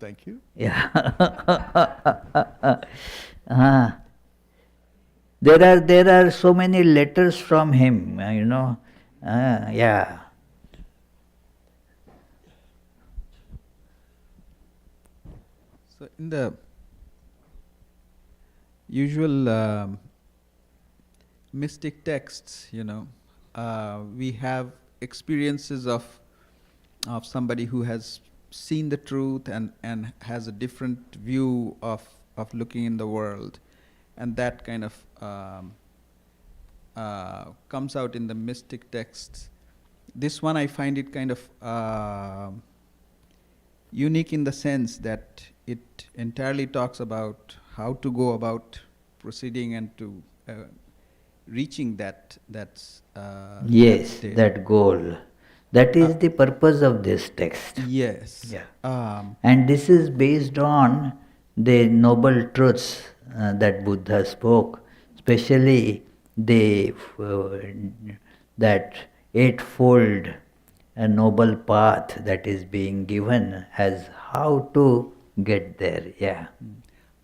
Speaker 3: Thank you.
Speaker 1: Yeah. There are so many letters from him, yeah.
Speaker 4: So in the usual mystic texts, we have experiences of somebody who has seen the truth and has a different view of looking in the world, and that kind of comes out in the mystic texts. This one I find it kind of unique in the sense that it entirely talks about how to go about proceeding and to reaching that
Speaker 1: yes,
Speaker 4: state.
Speaker 1: that goal. That is the purpose of this text.
Speaker 4: Yes.
Speaker 1: Yeah. And this is based on the noble truths that Buddha spoke, especially the that eightfold noble path that is being given as how to get there. Yeah.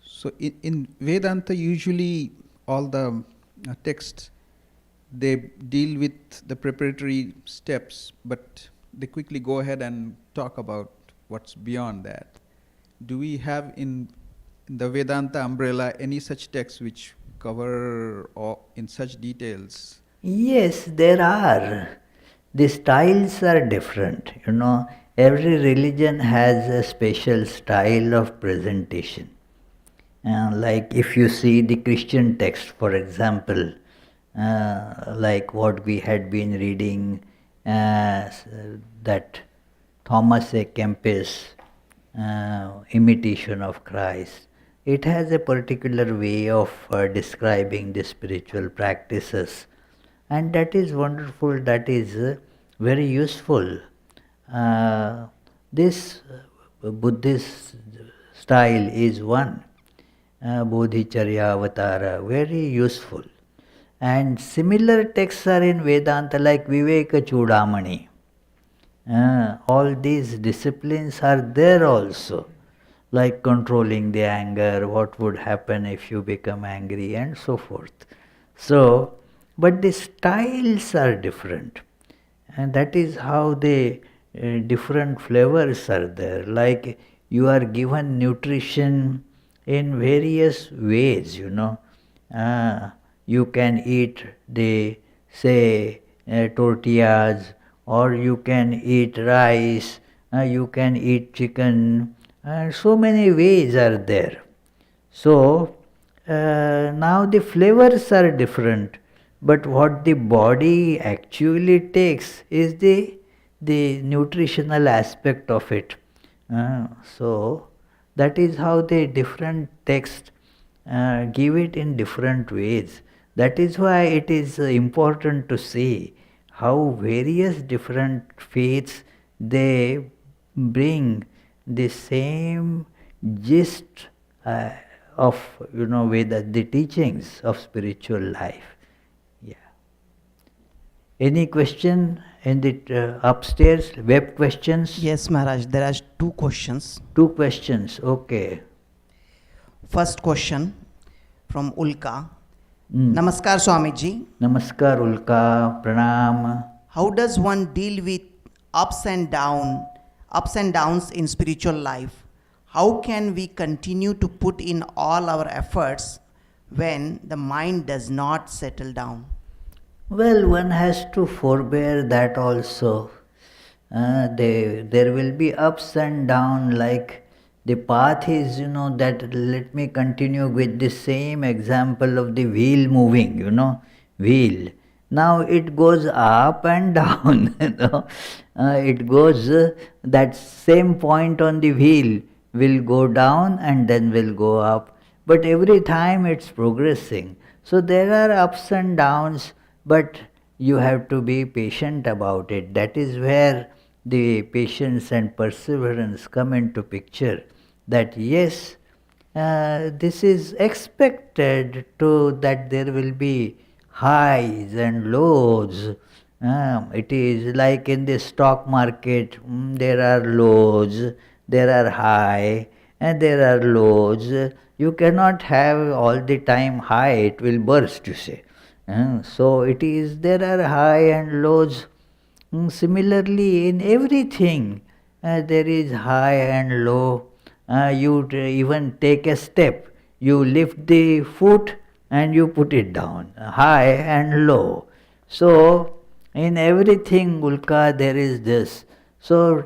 Speaker 4: So in Vedanta, usually all the texts, they deal with the preparatory steps, but they quickly go ahead and talk about what's beyond that. Do we have in the Vedanta umbrella any such texts which cover in such details?
Speaker 1: Yes, there are. The styles are different. Every religion has a special style of presentation. Like if you see the Christian text, for example, like what we had been reading, that Thomas A. Kempis Imitation of Christ. It has a particular way of describing the spiritual practices, and that is wonderful, that is very useful. This Buddhist style is one, Bodhicaryāvatāra, very useful. And similar texts are in Vedanta like Viveka Chudamani. All these disciplines are there also, like controlling the anger, what would happen if you become angry, and so forth. So, but the styles are different, and that is how the different flavors are there. Like you are given nutrition in various ways, you can eat the, say, tortillas, or you can eat rice, you can eat chicken, so many ways are there. So, now the flavors are different, but what the body actually takes is the nutritional aspect of it. So, that is how the different texts give it in different ways. That is why it is important to see how various different faiths, they bring the same gist of Veda, the teachings of spiritual life. Yeah. Any question in the upstairs? Web questions?
Speaker 5: Yes, Maharaj, there are two questions.
Speaker 1: Two questions, okay.
Speaker 5: First question from Ulka. Namaskar Swamiji.
Speaker 1: Namaskar Ulka, pranam.
Speaker 5: How does one deal with ups and downs in spiritual life? How can we continue to put in all our efforts when the mind does not settle down?
Speaker 1: Well, one has to forbear that also. There will be ups and downs, like the path is, that let me continue with the same example of the wheel moving, wheel. Now it goes up and down, it goes, that same point on the wheel will go down and then will go up. But every time it's progressing. So there are ups and downs, but you have to be patient about it. That is where the patience and perseverance come into picture. That yes, this is expected that there will be highs and lows. It is like in the stock market, there are lows, there are high, and there are lows. You cannot have all the time high, it will burst, you say. So it is, there are high and lows. Similarly, in everything, there is high and low. You even take a step, you lift the foot and you put it down, high and low. So, in everything, Ulka, there is this. So,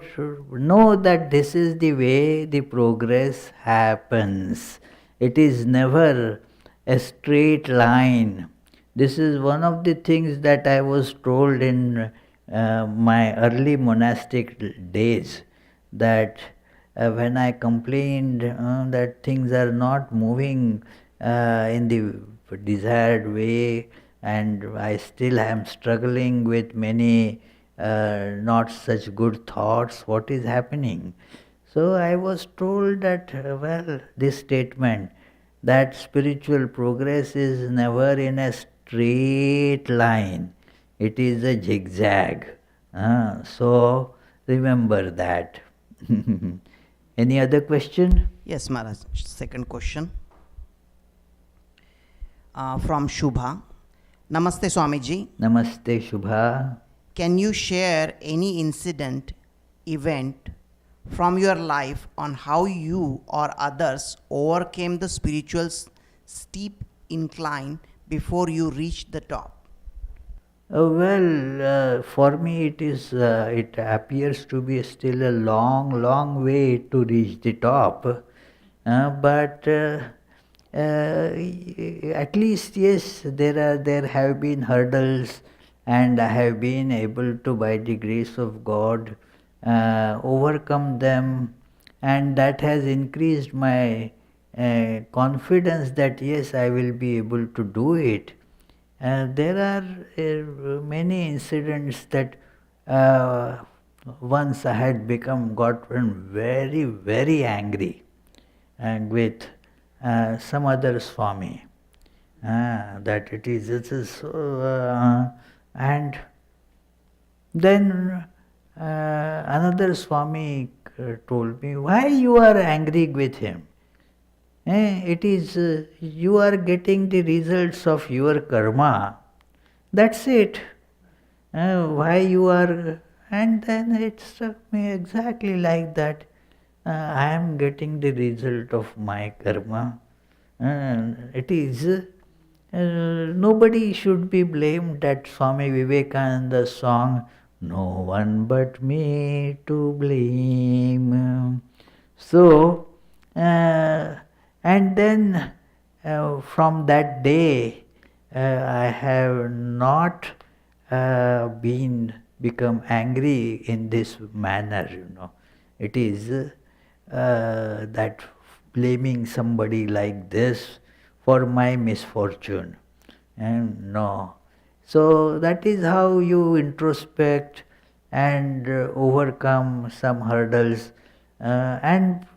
Speaker 1: know that this is the way the progress happens. It is never a straight line. This is one of the things that I was told in my early monastic days, that when I complained that things are not moving in the desired way, and I still am struggling with many not such good thoughts, what is happening? So I was told that, this statement, that spiritual progress is never in a straight line, it is a zigzag. So remember that. Any other question?
Speaker 5: Yes, Maharaj. Second question from Shubha. Namaste Swamiji.
Speaker 1: Namaste Shubha.
Speaker 5: Can you share any event from your life on how you or others overcame the spiritual steep incline before you reached the top?
Speaker 1: For me it appears to be still a long way to reach the top. But at least, yes, there have been hurdles, and I have been able to, by the grace of God, overcome them, and that has increased my confidence that yes, I will be able to do it. There are many incidents that once I had gotten very, very angry and with some other Swami. That it is so, and then another Swami told me, why you are angry with him? It is, you are getting the results of your karma. That's it. Why you are, and then it struck me exactly like that. I am getting the result of my karma. It is, nobody should be blamed. That Swami Vivekananda's song, no one but me to blame. So, and then from that day, I have not become angry in this manner, It is that blaming somebody like this for my misfortune. And no. So that is how you introspect and overcome some hurdles, and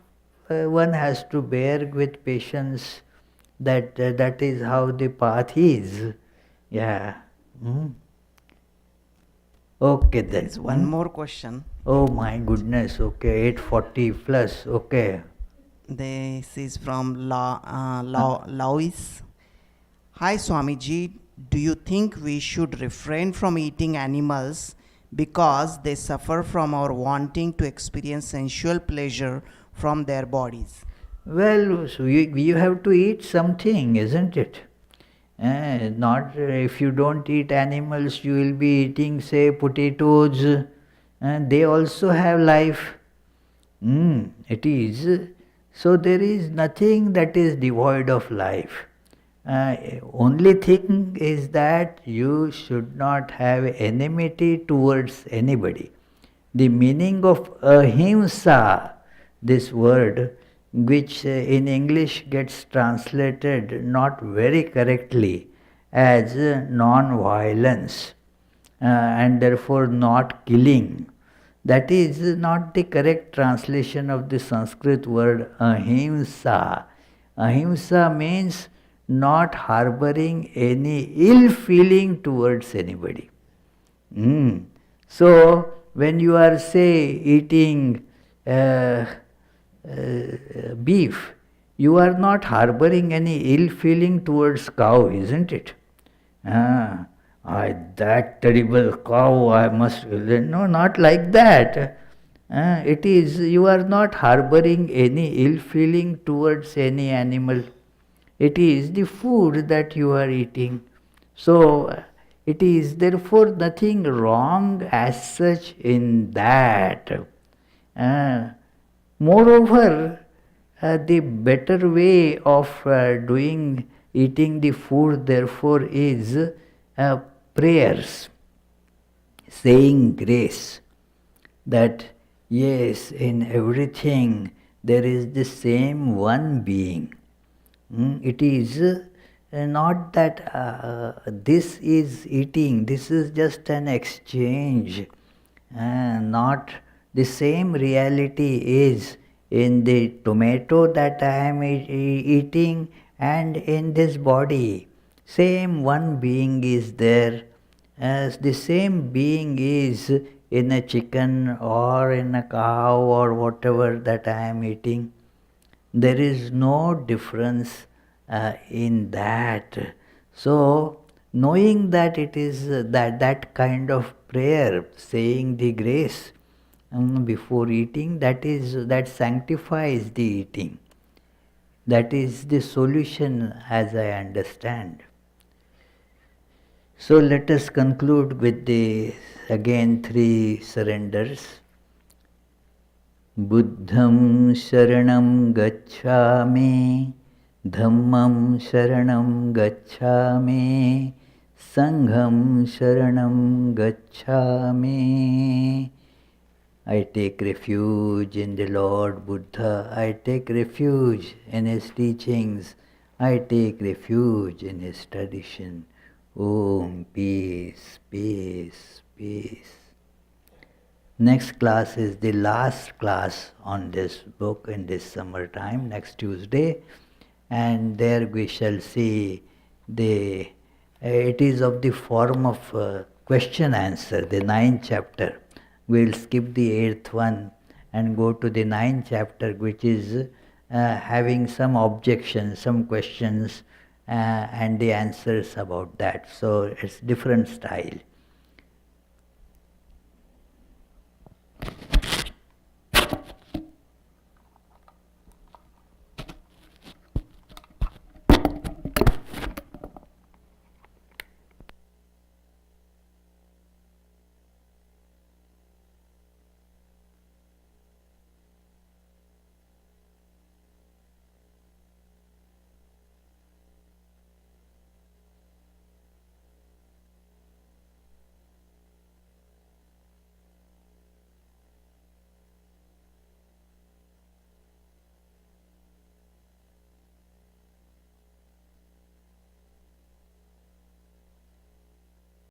Speaker 1: one has to bear with patience. That is how the path is. Yeah. Okay then.
Speaker 5: There's one more question.
Speaker 1: Oh my goodness. Okay, 8:40 plus. Okay.
Speaker 5: This is from Lois. Hi Swamiji, do you think we should refrain from eating animals because they suffer from our wanting to experience sensual pleasure from their bodies?
Speaker 1: Well, so you have to eat something, isn't it? Not if you don't eat animals, you will be eating, say, potatoes. They also have life. It is. So there is nothing that is devoid of life. Only thing is that you should not have enmity towards anybody. The meaning of ahimsa, this word, which in English gets translated not very correctly as non-violence, and therefore not killing. That is not the correct translation of the Sanskrit word ahimsa. Ahimsa means not harboring any ill feeling towards anybody. So, when you are, say, eating beef, you are not harboring any ill feeling towards cow, isn't it? That terrible cow, I must... No, not like that. It is, you are not harboring any ill feeling towards any animal. It is the food that you are eating. So, it is therefore nothing wrong as such in that. Moreover, the better way of eating the food therefore is prayers, saying grace, that yes, in everything there is the same one being. It is not that this is eating, this is just an exchange, not the same reality is in the tomato that I am eating and in this body. Same one being is there, as the same being is in a chicken or in a cow or whatever that I am eating. There is no difference in that. So, knowing that it is that kind of prayer, saying the grace before eating, that sanctifies the eating. That is the solution as I understand. So let us conclude with the again 3 surrenders. Buddham sharanam gacchami, dhammam sharanam gacchami, sangham sharanam gacchami. I take refuge in the Lord Buddha. I take refuge in his teachings. I take refuge in his tradition. Om, peace, peace, peace. Next class is the last class on this book in this summertime, next Tuesday. And there we shall see it is of the form of question answer, the 9th chapter. We'll skip the 8th one and go to the 9th chapter, which is having some objections, some questions and the answers about that. So it's different style.